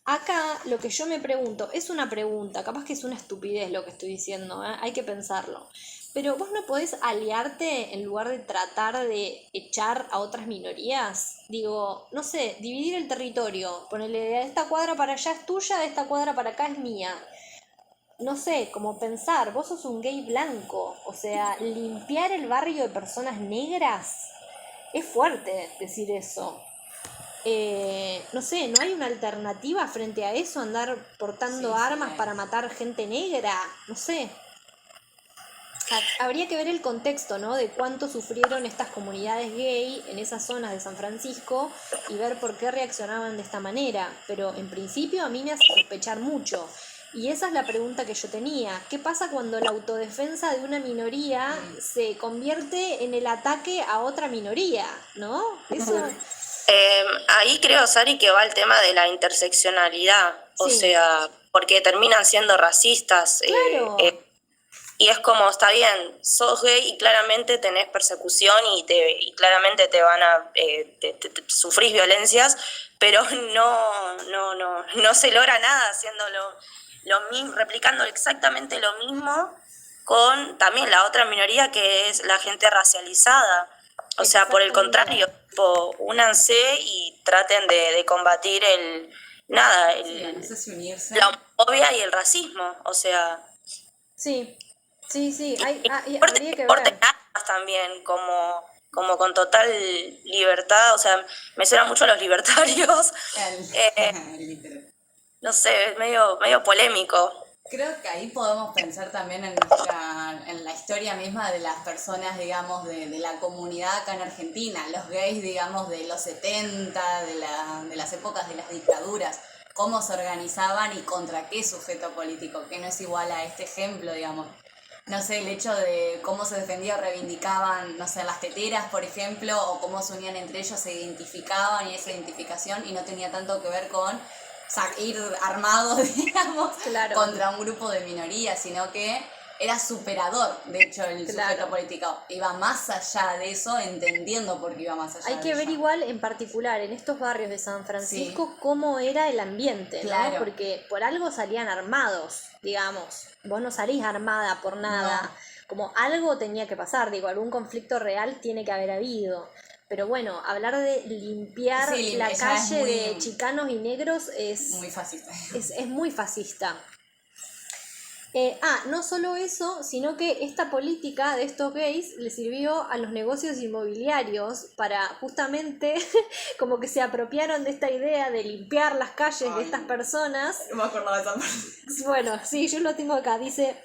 A: Acá lo que yo me pregunto, es una pregunta, capaz que es una estupidez lo que estoy diciendo, hay que pensarlo. Pero vos no podés aliarte en lugar de tratar de echar a otras minorías. Digo, no sé, dividir el territorio. Ponerle de esta cuadra para allá es tuya, de esta cuadra para acá es mía. No sé, como pensar, vos sos un gay blanco. O sea, limpiar el barrio de personas negras. Es fuerte decir eso. No sé, ¿no hay una alternativa frente a eso? Andar portando armas para matar gente negra. No sé. Habría que ver el contexto, ¿no? De cuánto sufrieron estas comunidades gay en esas zonas de San Francisco y ver por qué reaccionaban de esta manera. Pero en principio a mí me hace sospechar mucho. Y esa es la pregunta que yo tenía. ¿Qué pasa cuando la autodefensa de una minoría se convierte en el ataque a otra minoría? ¿No? Eso...
G: Ahí creo, Sari, que va el tema de la interseccionalidad. O
A: Sí.
G: sea, porque terminan siendo racistas.
A: Claro.
G: Y es como, está bien, sos gay y claramente tenés persecución y claramente te van a sufrís violencias, pero no se logra nada haciendo lo mismo, replicando exactamente lo mismo con también la otra minoría que es la gente racializada. O sea, por el contrario, únanse y traten de combatir
C: No sé si unirse.
G: la homofobia y el racismo. O sea,
A: Sí, habría que
G: porten
A: ver.
G: armas también, como con total libertad. O sea, me suenan mucho a los libertarios. No sé, es medio polémico.
C: Creo que ahí podemos pensar también en la historia misma de las personas, digamos, de la comunidad acá en Argentina, los gays, digamos, de los 70, de las épocas de las dictaduras, cómo se organizaban y contra qué sujeto político, que no es igual a este ejemplo, digamos. No sé, el hecho de cómo se defendía o reivindicaban, no sé, las teteras, por ejemplo, o cómo se unían entre ellos, se identificaban y esa identificación, y no tenía tanto que ver con ir armado, digamos,
A: Claro.
C: contra un grupo de minorías, sino que era superador, de hecho, el sujeto político. Iba más allá de eso, entendiendo por qué iba más allá
A: Hay
C: de
A: que ver
C: eso.
A: igual, en particular, en estos barrios de San Francisco, cómo era el ambiente,
C: Claro.
A: ¿no? Porque por algo salían armados, digamos. Vos no salís armada por nada.
C: No.
A: Como algo tenía que pasar, digo, algún conflicto real tiene que haber habido. Pero bueno, hablar de limpiar
C: Sí,
A: la
C: ya es
A: calle
C: muy-
A: de chicanos y negros es
C: Muy fascista.
A: es muy fascista. No solo eso, sino que esta política de estos gays le sirvió a los negocios inmobiliarios para justamente como que se apropiaron de esta idea de limpiar las calles de estas personas.
C: No me acordaba de esa parte.
A: Bueno, sí, yo lo tengo acá, dice,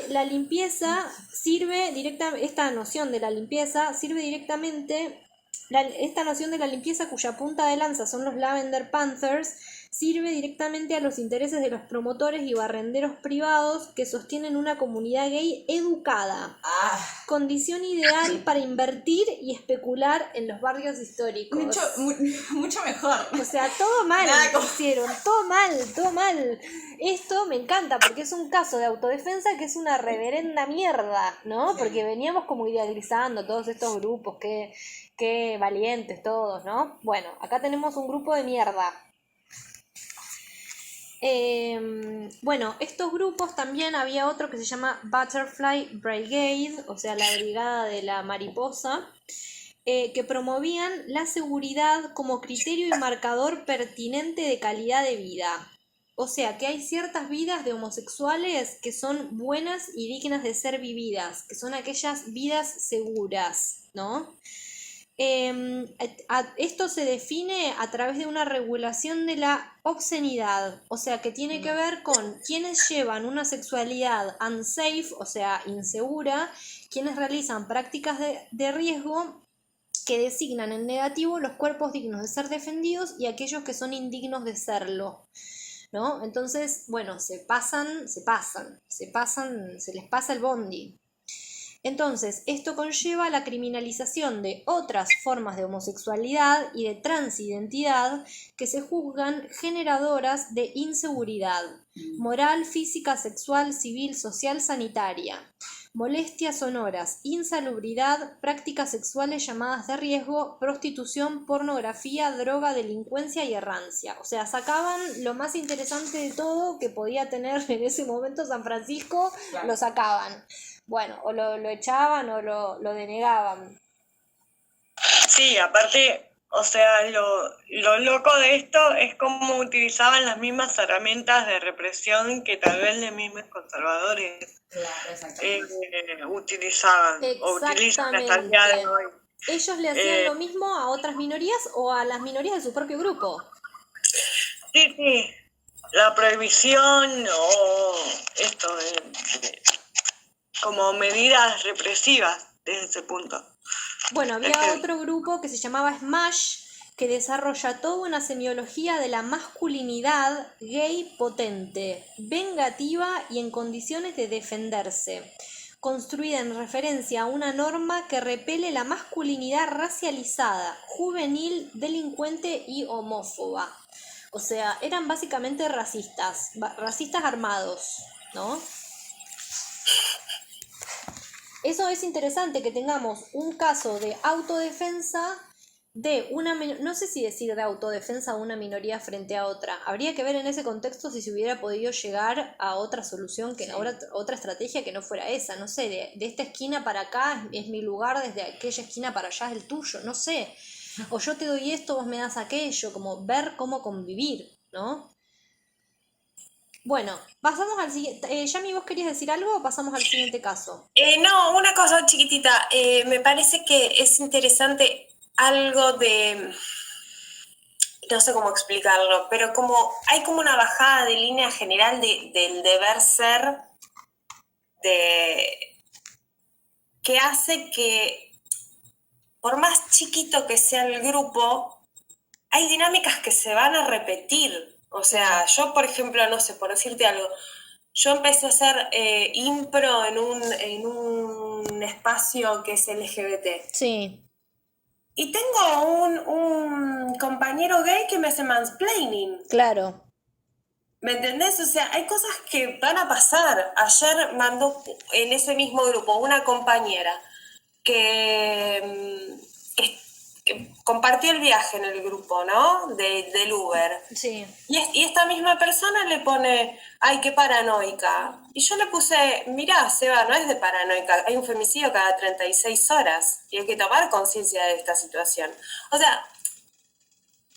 A: la limpieza sirve directamente, esta noción de la limpieza sirve directamente, esta noción de la limpieza cuya punta de lanza son los Lavender Panthers, sirve directamente a los intereses de los promotores y barrenderos privados que sostienen una comunidad gay educada. Condición ideal para invertir y especular en los barrios históricos.
C: Mucho mejor.
A: O sea, todo mal
C: Nada como-
A: hicieron, todo mal. Esto me encanta porque es un caso de autodefensa que es una reverenda mierda, ¿no? Porque veníamos como idealizando todos estos grupos, qué valientes todos, ¿no? Bueno, acá tenemos un grupo de mierda. Bueno, estos grupos también había otro que se llama Butterfly Brigade, o sea, la brigada de la mariposa, que promovían la seguridad como criterio y marcador pertinente de calidad de vida. O sea, que hay ciertas vidas de homosexuales que son buenas y dignas de ser vividas, que son aquellas vidas seguras, ¿no? Esto se define a través de una regulación de la obscenidad, o sea que tiene que ver con quienes llevan una sexualidad unsafe, o sea insegura, quienes realizan prácticas de riesgo que designan en negativo los cuerpos dignos de ser defendidos y aquellos que son indignos de serlo, ¿no? Entonces, bueno, se les pasa el bondi. Entonces, esto conlleva la criminalización de otras formas de homosexualidad y de transidentidad que se juzgan generadoras de inseguridad moral, física, sexual, civil, social, sanitaria, molestias sonoras, insalubridad, prácticas sexuales llamadas de riesgo, prostitución, pornografía, droga, delincuencia y errancia. O sea, sacaban lo más interesante de todo que podía tener en ese momento San Francisco, lo sacaban. Bueno, o lo echaban o lo denegaban.
F: Sí, aparte, o sea, lo loco de esto es cómo utilizaban las mismas herramientas de represión que tal vez los mismos conservadores
C: Claro, exactamente.
F: utilizaban o utilizan hasta el día de hoy.
A: Ellos le hacían lo mismo a otras minorías o a las minorías de su propio grupo.
F: Sí, la prohibición o esto como medidas represivas desde ese punto.
A: Bueno, había otro grupo que se llamaba Smash, que desarrolla toda una semiología de la masculinidad gay potente, vengativa y en condiciones de defenderse, construida en referencia a una norma que repele la masculinidad racializada, juvenil, delincuente y homófoba. O sea, eran básicamente racistas armados, ¿no? Eso es interesante, que tengamos un caso de autodefensa de una, no sé si decir de autodefensa a una minoría frente a otra. Habría que ver en ese contexto si se hubiera podido llegar a otra solución, que otra estrategia que no fuera esa. No sé, de esta esquina para acá es mi lugar, desde aquella esquina para allá es el tuyo, no sé. O yo te doy esto, vos me das aquello, como ver cómo convivir, ¿no? Bueno, pasamos al siguiente. Yami, ¿vos querías decir algo o pasamos al siguiente caso?
D: No, una cosa chiquitita. Me parece que es interesante algo de, no sé cómo explicarlo, pero como hay como una bajada de línea general del deber ser, que hace que, por más chiquito que sea el grupo, hay dinámicas que se van a repetir. O sea, yo, por ejemplo, no sé, por decirte algo, yo empecé a hacer impro en un espacio que es LGBT.
A: Sí.
D: Y tengo un compañero gay que me hace mansplaining.
A: Claro.
D: ¿Me entendés? O sea, hay cosas que van a pasar. Ayer mandó en ese mismo grupo una compañera que compartió el viaje en el grupo, ¿no? Del Uber.
A: Sí.
D: Y esta misma persona le pone, ay, qué paranoica. Y yo le puse, mirá, Seba, no es de paranoica, hay un femicidio cada 36 horas y hay que tomar conciencia de esta situación. O sea,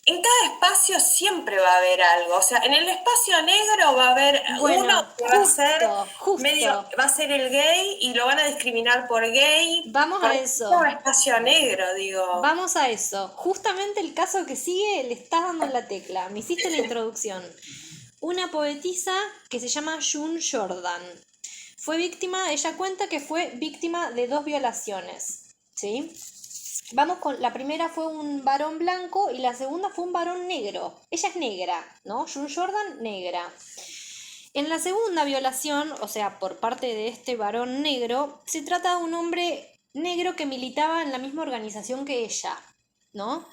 D: en cada espacio siempre va a haber algo. O sea, en el espacio negro va a haber uno que va a ser medio, va a ser el gay y lo van a discriminar por gay.
A: Vamos a eso.
D: Es un espacio negro, digo.
A: Vamos a eso. Justamente el caso que sigue le estás dando en la tecla. Me hiciste la introducción. Una poetisa que se llama June Jordan. Ella cuenta que fue víctima de 2 violaciones. ¿Sí? vamos con, la primera fue un varón blanco y la segunda fue un varón negro. Ella es negra, ¿no? June Jordan, negra. En la segunda violación, o sea, por parte de este varón negro, se trata de un hombre negro que militaba en la misma organización que ella, ¿no?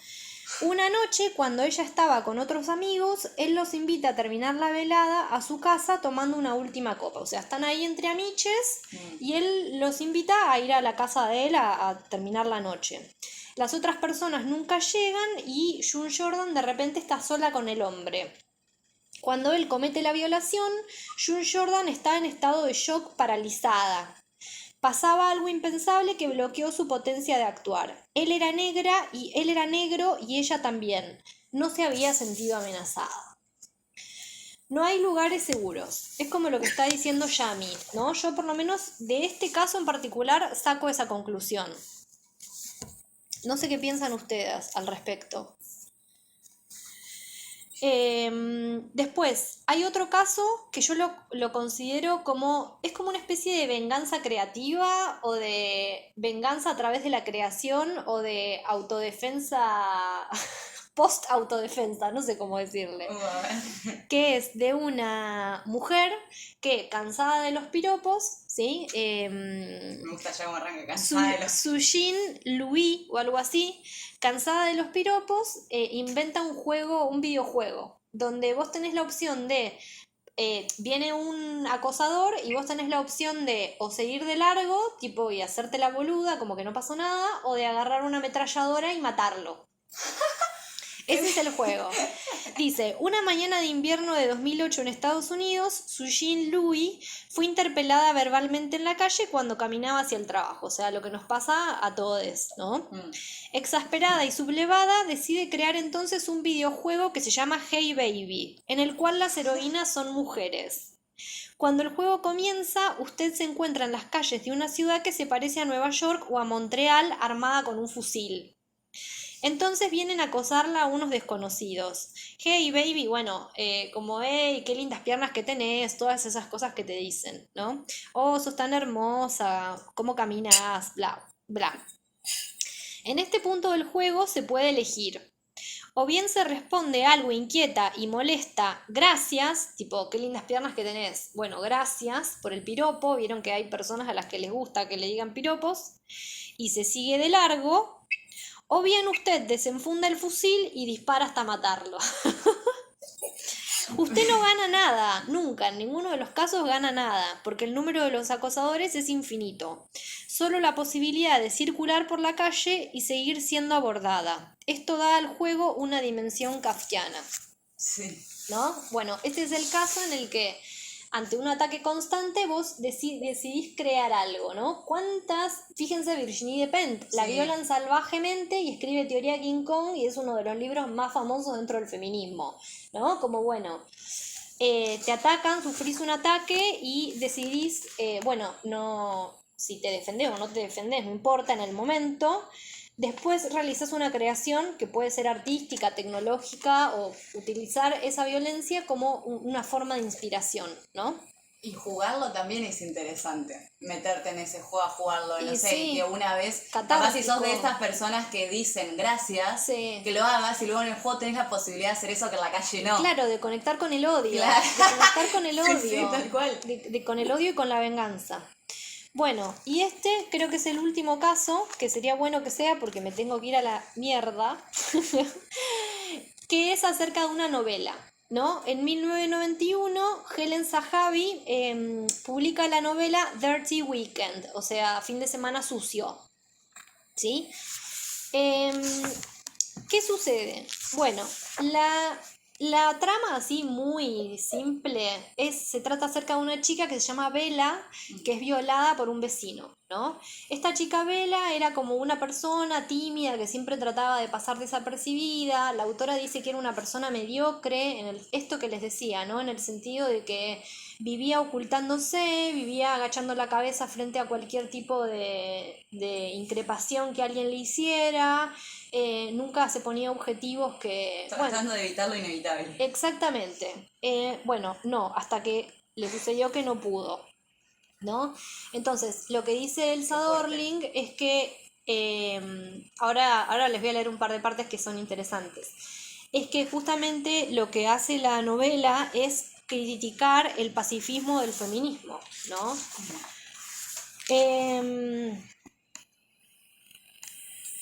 A: Una noche, cuando ella estaba con otros amigos, él los invita a terminar la velada a su casa tomando una última copa. O sea, están ahí entre amiches y él los invita a ir a la casa de él a terminar la noche. Las otras personas nunca llegan y June Jordan de repente está sola con el hombre. Cuando él comete la violación, June Jordan está en estado de shock, paralizada. Pasaba algo impensable que bloqueó su potencia de actuar. Él era negro y ella también. No se había sentido amenazada. No hay lugares seguros. Es como lo que está diciendo Yami, ¿no? Yo por lo menos de este caso en particular saco esa conclusión. No sé qué piensan ustedes al respecto. Después, hay otro caso que yo lo considero como, es como una especie de venganza creativa o de venganza a través de la creación o de autodefensa, post-autodefensa, no sé cómo decirle, que es de una mujer que, cansada de los piropos, ¿sí?
C: Me gusta ya como arranca, cansada de los...
A: Sujin Louis o algo así, cansada de los piropos, inventa un videojuego, donde vos tenés la opción de, viene un acosador y vos tenés la opción de o seguir de largo, tipo, y hacerte la boluda, como que no pasó nada, o de agarrar una ametralladora y matarlo. Ese es el juego. Dice, una mañana de invierno de 2008 en Estados Unidos, Sujin Louis fue interpelada verbalmente en la calle cuando caminaba hacia el trabajo. O sea, lo que nos pasa a todos, ¿no? Exasperada y sublevada, decide crear entonces un videojuego que se llama Hey Baby, en el cual las heroínas son mujeres. Cuando el juego comienza, usted se encuentra en las calles de una ciudad que se parece a Nueva York o a Montreal, armada con un fusil. Entonces vienen a acosarla a unos desconocidos. Hey baby, bueno, como hey, qué lindas piernas que tenés, todas esas cosas que te dicen, ¿no? Oh, sos tan hermosa, cómo caminas, bla, bla. En este punto del juego se puede elegir. O bien se responde algo inquieta y molesta, gracias, tipo, qué lindas piernas que tenés. Bueno, gracias por el piropo, vieron que hay personas a las que les gusta que le digan piropos, y se sigue de largo. O bien usted desenfunda el fusil y dispara hasta matarlo. Usted no gana nada, nunca, en ninguno de los casos gana nada, porque el número de los acosadores es infinito. Solo la posibilidad de circular por la calle y seguir siendo abordada. Esto da al juego una dimensión kafkiana.
C: Sí.
A: ¿No? Bueno, este es el caso en el que ante un ataque constante vos decidís crear algo, ¿no? Fíjense, Virginie Despentes, la violan salvajemente y escribe Teoría King Kong y es uno de los libros más famosos dentro del feminismo, ¿no? Como bueno, te atacan, sufrís un ataque y decidís, bueno, no, si te defendés o no te defendés, no importa en el momento. Después realizás una creación que puede ser artística, tecnológica o utilizar esa violencia como una forma de inspiración, ¿no?
C: Y jugarlo también es interesante, meterte en ese juego a jugarlo, no
A: Y
C: sé,
A: sí,
C: que una vez, capaz
A: catártico.
C: si sos de estas personas que dicen gracias,
A: Sí.
C: que lo hagas y luego en el juego tenés la posibilidad de hacer eso que en la calle no.
A: Claro, de conectar con el odio,
C: Claro.
A: de conectar con el odio,
C: Sí, tal cual.
A: con el odio y con la venganza. Bueno, y este creo que es el último caso, que sería bueno que sea porque me tengo que ir a la mierda, que es acerca de una novela, ¿no? En 1991, Helen Zahavi publica la novela Dirty Weekend, o sea, fin de semana sucio, ¿sí? ¿Qué sucede? Bueno, la trama así muy simple se trata acerca de una chica que se llama Bella, que es violada por un vecino, ¿no? Esta chica Bella era como una persona tímida que siempre trataba de pasar desapercibida. La autora dice que era una persona mediocre, esto que les decía, ¿no? En el sentido de que vivía ocultándose, vivía agachando la cabeza frente a cualquier tipo de increpación que alguien le hiciera. Nunca se ponía objetivos que...
C: Tratando de evitar lo inevitable.
A: Exactamente. Bueno, no, hasta que le sucedió que no pudo, ¿no? Entonces, lo que dice Elsa Dorling es que ahora les voy a leer un par de partes que son interesantes. Es que justamente lo que hace la novela es criticar el pacifismo del feminismo, ¿no?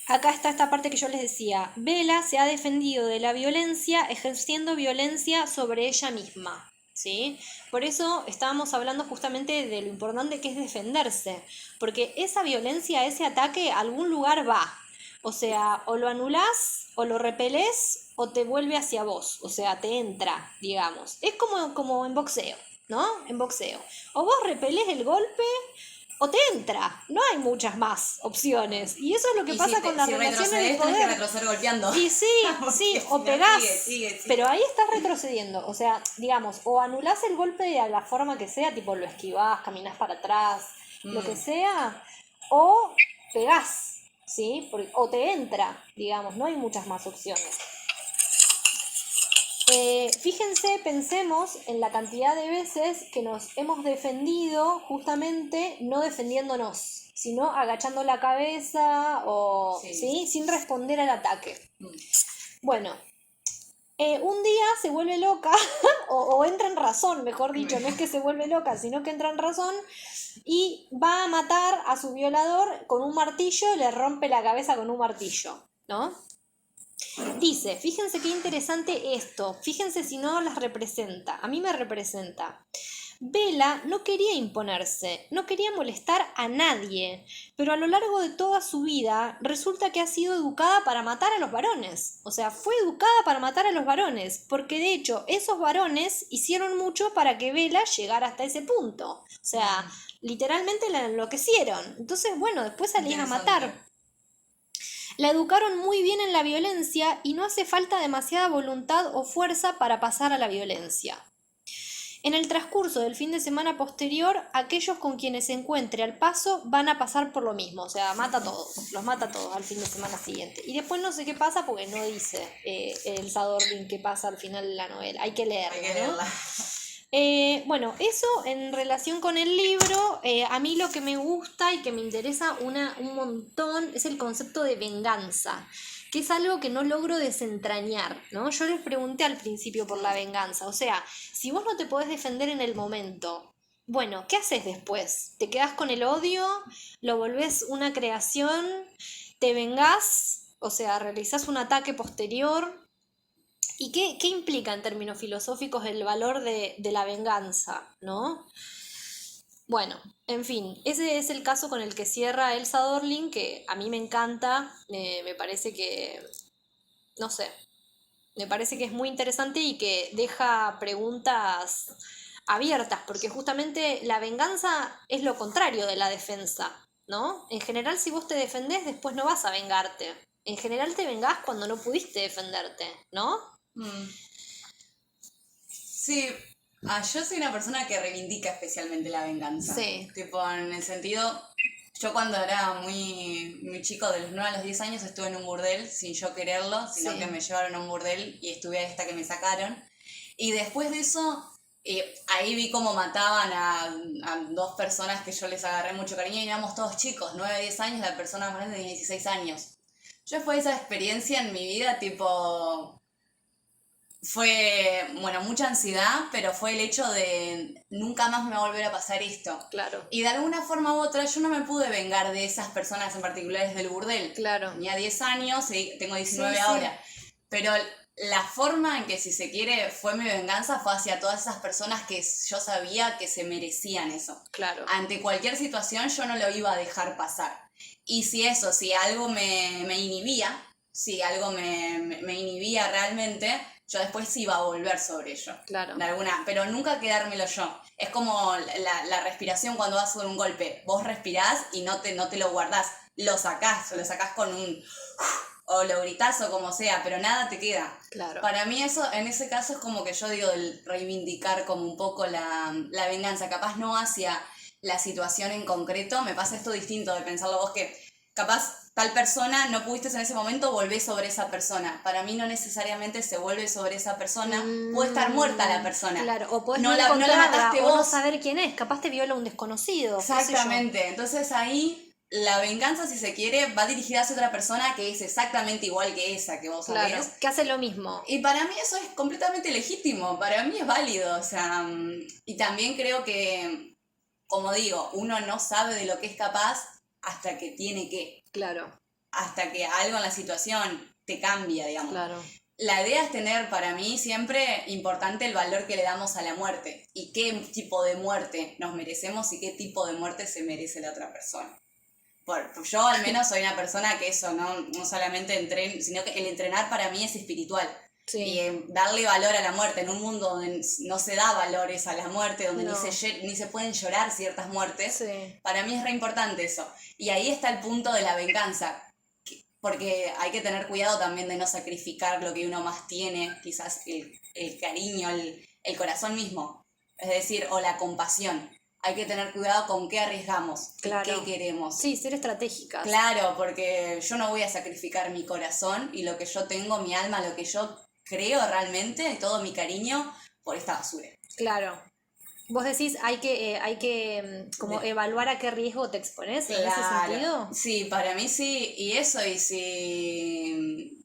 A: Acá está esta parte que yo les decía. Bella se ha defendido de la violencia ejerciendo violencia sobre ella misma, ¿sí? Por eso estábamos hablando justamente de lo importante que es defenderse, porque esa violencia, ese ataque a algún lugar va. O sea, o lo anulás, o lo repelés, o te vuelve hacia vos, o sea, te entra, digamos. Es como en boxeo, ¿no? En boxeo. O vos repelés el golpe, o te entra. No hay muchas más opciones. Y eso es lo que pasa con las relaciones de poder.
C: Tenés que retroceder golpeando.
A: Y sí, o pegás.
C: Sigue.
A: Pero ahí estás retrocediendo. O sea, digamos, o anulás el golpe de la forma que sea, tipo lo esquivás, caminás para atrás, lo que sea, o pegás, ¿sí? O te entra, digamos, no hay muchas más opciones. Fíjense, pensemos en la cantidad de veces que nos hemos defendido justamente no defendiéndonos, sino agachando la cabeza o ¿sí? Sin responder al ataque. Bueno, un día se vuelve loca o entra en razón, mejor dicho, no es que se vuelve loca, sino que entra en razón y va a matar a su violador con un martillo y le rompe la cabeza con un martillo, ¿no? Dice, fíjense qué interesante esto, fíjense si no las representa, a mí me representa. Bella no quería imponerse, no quería molestar a nadie, pero a lo largo de toda su vida resulta que ha sido educada para matar a los varones. O sea, fue educada para matar a los varones, porque de hecho esos varones hicieron mucho para que Bella llegara hasta ese punto. O sea, literalmente la enloquecieron. Entonces, bueno, después salían a matar. La educaron muy bien en la violencia y no hace falta demasiada voluntad o fuerza para pasar a la violencia. En el transcurso del fin de semana posterior, aquellos con quienes se encuentre al paso van a pasar por lo mismo, o sea, mata a todos, los mata a todos al fin de semana siguiente. Y después no sé qué pasa porque no dice el Sadorling qué pasa al final de la novela, hay que leerla, ¿no? Bueno, eso en relación con el libro, a mí lo que me gusta y que me interesa un montón es el concepto de venganza, que es algo que no logro desentrañar, ¿no? Yo les pregunté al principio por la venganza, o sea, si vos no te podés defender en el momento, bueno, ¿qué haces después? ¿Te quedás con el odio? ¿Lo volvés una creación? ¿Te vengás? O sea, ¿realizás un ataque posterior? ¿Y qué implica en términos filosóficos el valor de la venganza, ¿no? Bueno, en fin, ese es el caso con el que cierra Elsa Dorling, que a mí me encanta, me parece que, no sé, me parece que es muy interesante y que deja preguntas abiertas, porque justamente la venganza es lo contrario de la defensa, ¿no? En general, si vos te defendés, después no vas a vengarte. En general te vengás cuando no pudiste defenderte, ¿no?
C: Sí, yo soy una persona que reivindica especialmente la venganza.
A: Sí.
C: Tipo, en el sentido, yo cuando era muy chico, de los 9 a los 10 años, estuve en un burdel sin yo quererlo, sino que me llevaron a un burdel y estuve ahí hasta que me sacaron. Y después de eso, ahí vi cómo mataban a 2 personas que yo les agarré mucho cariño y éramos todos chicos, 9, 10 años, la persona más grande de 16 años. Yo después de esa experiencia en mi vida, tipo... Fue, bueno, mucha ansiedad, pero fue el hecho de nunca más me va a volver a pasar esto.
A: Claro.
C: Y de alguna forma u otra yo no me pude vengar de esas personas en particulares del burdel.
A: Claro.
C: Tenía 10 años y tengo 19 ahora. Pero la forma en que, si se quiere, fue mi venganza fue hacia todas esas personas que yo sabía que se merecían eso.
A: Claro.
C: Ante cualquier situación yo no lo iba a dejar pasar. Y si algo me inhibía, si algo me inhibía realmente... yo después iba a volver sobre ello. Claro. Pero nunca quedármelo yo. Es como la respiración cuando vas sobre un golpe. Vos respirás y no te lo guardás. Lo sacás con un... o lo gritás o como sea, pero nada te queda. Claro. Para mí eso, en ese caso, es como que yo digo el reivindicar como un poco la venganza. Capaz no hacia la situación en concreto. Me pasa esto distinto de pensarlo vos que capaz... tal persona, no pudiste en ese momento, volvés sobre esa persona. Para mí no necesariamente se vuelve sobre esa persona. Puede estar muerta la persona.
A: Claro, o podés
C: no la mataste
A: o
C: vos.
A: no saber quién es. Capaz te viola un desconocido.
C: Exactamente. Entonces ahí la venganza, si se quiere, va dirigida hacia otra persona que es exactamente igual que esa que vos sabés.
A: Claro, que hace lo mismo.
C: Y para mí eso es completamente legítimo, para mí es válido, o sea, y también creo que, como digo, uno no sabe de lo que es capaz hasta que tiene que,
A: Claro,
C: hasta que algo en la situación te cambia, digamos.
A: claro.
C: La idea es tener para mí siempre importante el valor que le damos a la muerte y qué tipo de muerte nos merecemos y qué tipo de muerte se merece la otra persona. Yo al menos soy una persona que eso, no solamente entreno, sino que el entrenar para mí es espiritual.
A: Sí.
C: Y darle valor a la muerte en un mundo donde no se da valores a la muerte, donde
A: No.
C: ni se pueden llorar ciertas muertes,
A: Sí.
C: para mí es re importante eso. Y ahí está el punto de la venganza, porque hay que tener cuidado también de no sacrificar lo que uno más tiene, quizás el cariño, el corazón mismo, es decir, o la compasión. Hay que tener cuidado con qué arriesgamos,
A: Claro.
C: qué queremos.
A: Sí, ser estratégicas.
C: Claro, porque yo no voy a sacrificar mi corazón y lo que yo tengo, mi alma, lo que yo creo realmente, y todo mi cariño, por esta basura.
A: Claro. Vos decís, hay que como evaluar a qué riesgo te expones en ese sentido.
C: Sí, para mí sí, y eso, y si...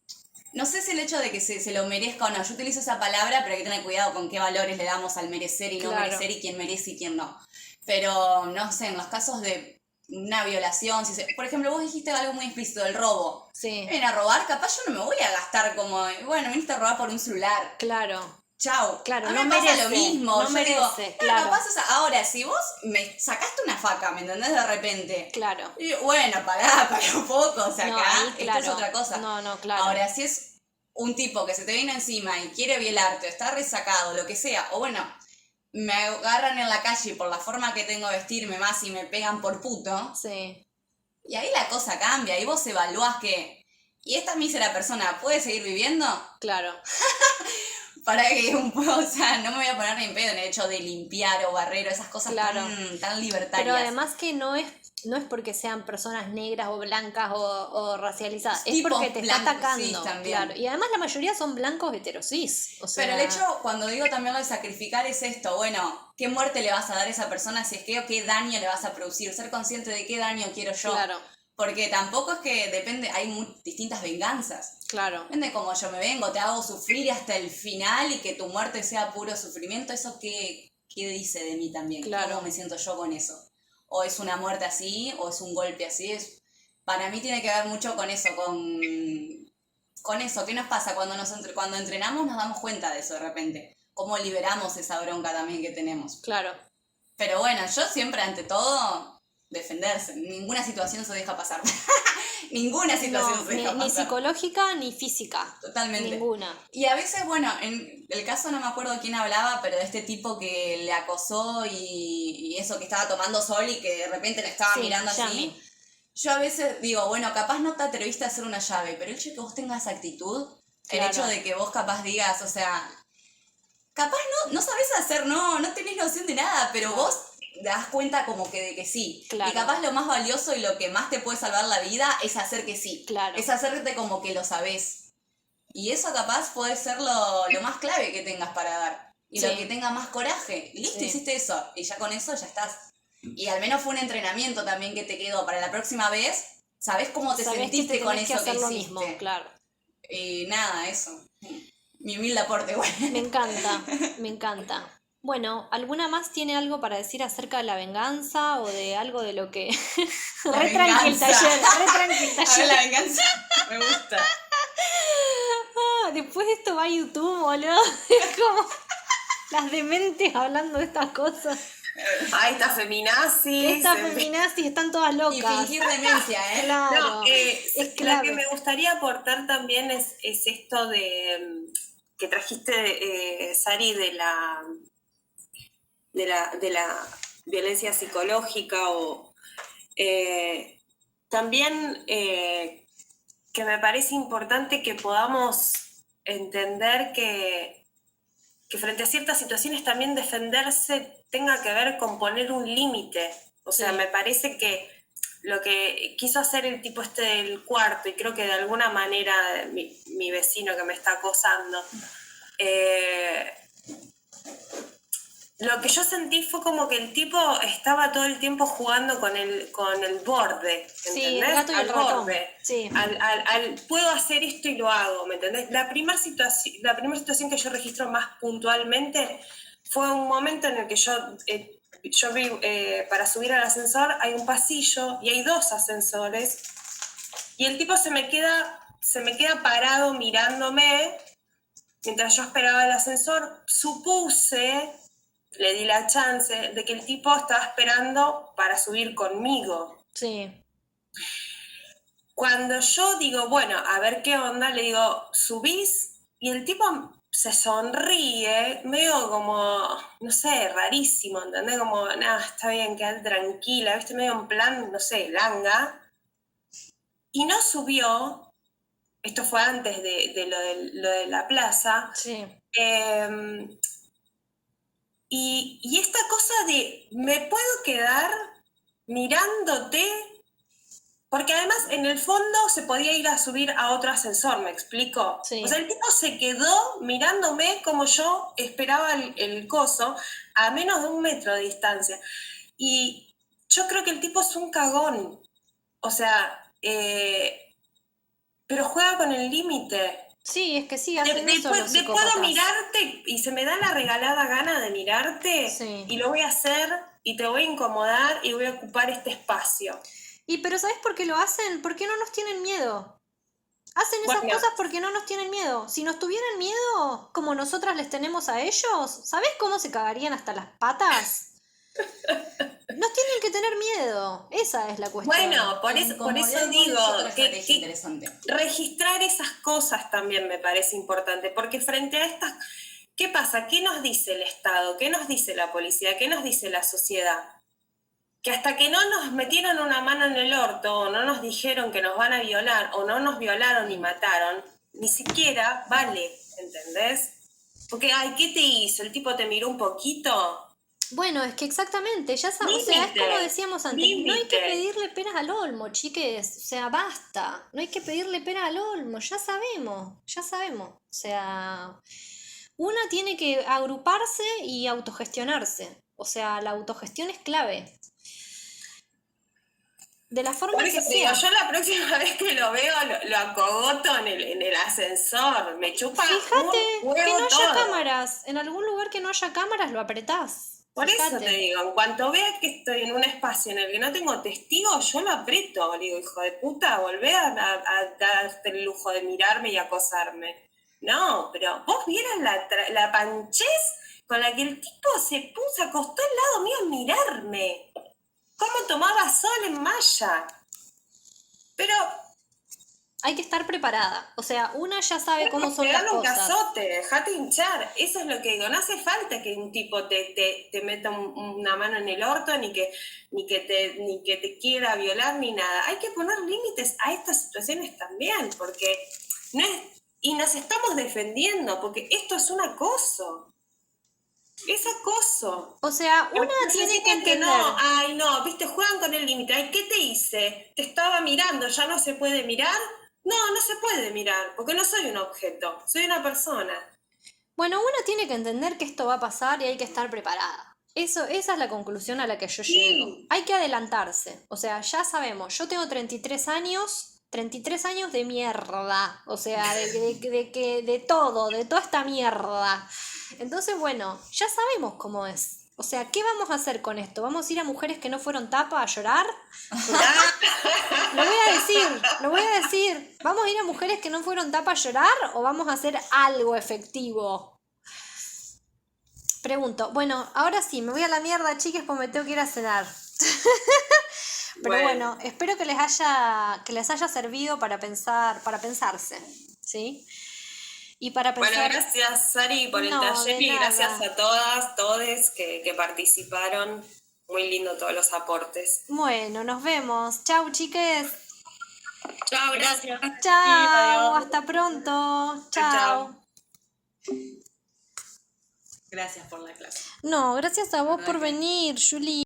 C: No sé si el hecho de que se lo merezca o no, yo utilizo esa palabra, pero hay que tener cuidado con qué valores le damos al merecer y no
A: Claro.
C: merecer, y quién merece y quién no. Pero, no sé, en los casos de una violación, por ejemplo, vos dijiste algo muy explícito, el robo.
A: Sí,
C: Ven a robar, capaz yo no me voy a gastar como, bueno, viniste a robar por un celular.
A: claro.
C: Chau.
A: Claro,
C: a mí
A: no
C: me pasa
A: merece,
C: lo mismo.
A: no
C: Yo
A: merece,
C: digo,
A: claro.
C: capaz, o sea, ahora, si vos me sacaste una faca, ¿me entendés? De repente.
A: Claro.
C: Y bueno, pará un poco, o sea,
A: No,
C: acá
A: ahí,
C: esto
A: claro.
C: es otra cosa.
A: No, claro.
C: Ahora, si es un tipo que se te vino encima y quiere violarte, o está resacado, lo que sea, o bueno, me agarran en la calle por la forma que tengo de vestirme más y me pegan por puto,
A: Sí,
C: y ahí la cosa cambia, y vos evaluás que, ¿y esta mísera persona puede seguir viviendo?
A: claro.
C: Para que o sea, no me voy a poner ni en pedo en el hecho de limpiar o barrer o esas cosas
A: Claro.
C: tan libertarias.
A: Pero además que no es porque sean personas negras o blancas o racializadas, es
C: Tipos
A: porque te está
C: blancos,
A: atacando.
C: sí, también.
A: Claro. Y además la mayoría son blancos heterosis. O sea,
C: Pero el hecho, cuando digo también lo de sacrificar, es esto, bueno, ¿qué muerte le vas a dar a esa persona si es que o qué daño le vas a producir? Ser consciente de qué daño quiero yo.
A: Claro,
C: Porque tampoco es que depende, hay distintas venganzas.
A: claro.
C: Depende cómo yo me vengo, te hago sufrir hasta el final y que tu muerte sea puro sufrimiento, ¿eso qué dice de mí también?
A: Claro.
C: ¿Cómo me siento yo con eso? O es una muerte así, o es un golpe así. Para mí tiene que ver mucho con eso, con eso. ¿Qué nos pasa? Cuando entrenamos nos damos cuenta de eso de repente. Cómo liberamos esa bronca también que tenemos.
A: Claro.
C: Pero bueno, yo siempre ante todo, defenderse. Ninguna situación se deja pasar. Ninguna situación
A: No,
C: se deja
A: ni
C: pasar.
A: psicológica ni física.
C: Totalmente.
A: Ninguna.
C: Y a veces, bueno, en el caso no me acuerdo quién hablaba, pero de este tipo que le acosó y eso, que estaba tomando sol y que de repente le estaba
A: Sí,
C: mirando así.
A: Yami.
C: Yo a veces digo, bueno, capaz no te atreviste a hacer una llave, pero el hecho de que vos tengas actitud,
A: Claro.
C: el hecho de que vos capaz digas, o sea, capaz no sabés hacer, no tenés noción de nada, pero vos te das cuenta como que de que sí.
A: Claro.
C: Y capaz lo más valioso y lo que más te puede salvar la vida es hacer que sí.
A: Claro.
C: Es hacerte como que lo sabés. Y eso capaz puede ser lo más clave que tengas para dar. Y
A: Sí.
C: lo que tenga más coraje. Listo,
A: Sí.
C: hiciste eso. Y ya con eso ya estás. Y al menos fue un entrenamiento también que te quedó para la próxima vez. Sabés cómo te
A: Sabés que
C: sentiste
A: te
C: con
A: tenés que
C: eso que
A: hacer lo
C: hiciste.
A: mismo, claro.
C: Y nada, eso. Mi humilde aporte, bueno.
A: Me encanta, me encanta. Bueno, ¿alguna más tiene algo para decir acerca de la venganza o de algo de lo que...
C: La
A: re tranqui el
C: venganza.
A: taller, re tranqui el
C: A ver,
A: taller.
C: la venganza. Me gusta.
A: Ah, después de esto va a YouTube, boludo. Es como las dementes hablando de estas cosas.
D: Ay, esta feminazi.
A: Estas
D: se me-
A: feminazis están todas
C: Y
A: locas.
C: fingir demencia, ¿eh?
A: Claro,
D: No,
A: es
D: lo
A: clave.
D: que me gustaría aportar también es esto de que trajiste, Sari, de la violencia psicológica o también que me parece importante que podamos entender que frente a ciertas situaciones también defenderse tenga que ver con poner un límite. O sea,
A: Sí.
D: me parece que lo que quiso hacer el tipo este del cuarto, y creo que de alguna manera mi vecino que me está acosando, lo que yo sentí fue como que el tipo estaba todo el tiempo jugando con el borde,
A: Sí,
D: ¿entendés?
A: el gato y
D: al
A: el ratón.
D: borde.
A: Sí.
D: Puedo hacer esto y lo hago, ¿me entendés? La primera situación que yo registro más puntualmente fue un momento en el que yo vi, para subir al ascensor hay un pasillo y hay 2 ascensores y el tipo se me queda parado mirándome mientras yo esperaba el ascensor. Supuse, le di la chance de que el tipo estaba esperando para subir conmigo.
A: Sí.
D: Cuando yo digo, bueno, a ver qué onda, le digo, ¿subís? Y el tipo se sonríe, medio como, no sé, rarísimo, ¿entendés? Como, nada, está bien, quédate tranquila, ¿viste? Medio en plan, no sé, langa. Y no subió, esto fue antes de lo de la plaza.
A: Sí.
D: Y esta cosa de, ¿me puedo quedar mirándote? Porque además en el fondo se podía ir a subir a otro ascensor, ¿me explico?
A: Sí.
D: O sea, el tipo se quedó mirándome como yo esperaba el coso a menos de 1 metro de distancia. Y yo creo que el tipo es un cagón. O sea, pero juega con el límite.
A: Sí, es que sí, hacen eso los
D: De puedo
A: psicópatas.
D: mirarte y se me da la regalada gana de mirarte
A: Sí.
D: y lo voy a hacer y te voy a incomodar y voy a ocupar este espacio.
A: Y pero ¿sabes por qué lo hacen? Porque no nos tienen miedo. Hacen esas
D: Bueno,
A: cosas porque no nos tienen miedo. Si nos tuvieran miedo, como nosotras les tenemos a ellos, ¿sabes cómo se cagarían hasta las patas? Nos tienen que tener miedo. Esa es la cuestión.
D: bueno, por eso
C: Incomodar igual
D: digo
C: es otra
D: que
C: estrategia interesante.
D: registrar esas cosas también me parece importante, porque frente a estas, ¿qué pasa? ¿Qué nos dice el Estado? ¿Qué nos dice la policía? ¿Qué nos dice la sociedad? Que hasta que no nos metieron una mano en el orto, o no nos dijeron que nos van a violar, o no nos violaron y mataron, ni siquiera vale, ¿entendés? Porque, ay, ¿qué te hizo? ¿El tipo te miró un poquito?
A: Bueno, es que exactamente, ya sabes, o sea, es
D: Límite,
A: como decíamos antes, no hay que
D: límite.
A: pedirle peras al olmo, chiques, o sea, basta, no hay que pedirle peras al olmo, ya sabemos, o sea, una tiene que agruparse y autogestionarse, o sea, la autogestión es clave, de la forma
D: Por
A: que
D: eso te digo,
A: sea.
D: yo la próxima vez que lo veo lo acogoto en el ascensor, me chupa
A: Fíjate
D: un
A: que
D: huevo
A: no haya
D: todo.
A: cámaras, en algún lugar que no haya cámaras lo apretás.
D: Por eso
A: Fíjate.
D: te digo, en cuanto vea que estoy en un espacio en el que no tengo testigos, yo lo aprieto. Le digo, hijo de puta, volvé a darte el lujo de mirarme y acosarme. No, pero vos vieras la panchez con la que el tipo se acostó al lado mío a mirarme. ¿Cómo tomaba sol en malla? Pero
A: Hay que estar preparada, o sea, una ya sabe cómo son las
D: pegale un
A: cosas.
D: cazote, dejate hinchar. Eso es lo que digo. No hace falta que un tipo te meta una mano en el orto, ni que te quiera violar, ni nada. Hay que poner límites a estas situaciones también, porque no es. Y nos estamos defendiendo, porque esto es un acoso. Es acoso.
A: O sea, una
D: Nos
A: tiene que
D: enseñan
A: entender.
D: no, ay no, viste, juegan con el límite. Ay, ¿qué te hice? Te estaba mirando, ¿ya no se puede mirar? No, no se puede mirar, porque no soy un objeto, soy una persona.
A: Bueno, una tiene que entender que esto va a pasar y hay que estar preparada. Esa es la conclusión a la que yo llego. Hay que adelantarse. O sea, ya sabemos, yo tengo 33 años de mierda. O sea, de todo, de toda esta mierda. Entonces, bueno, ya sabemos cómo es. O sea, ¿qué vamos a hacer con esto? ¿Vamos a ir a mujeres que no fueron tapa a llorar? Lo voy a decir. ¿Vamos a ir a mujeres que no fueron tapa a llorar o vamos a hacer algo efectivo? Pregunto. Bueno, ahora sí, me voy a la mierda, chicas, pues me tengo que ir a cenar. Pero bueno, espero que les haya servido para pensarse, ¿sí? Y para pensar.
D: Bueno, gracias Sari por el
A: No,
D: taller
A: de
D: y gracias
A: nada.
D: a todas, todes que participaron. Muy lindo todos los aportes.
A: Bueno, nos vemos. Chau, chiques.
F: Chao, gracias.
A: Chao, hasta pronto. Chao.
C: Gracias por la clase.
A: No, gracias a vos por venir, Julie.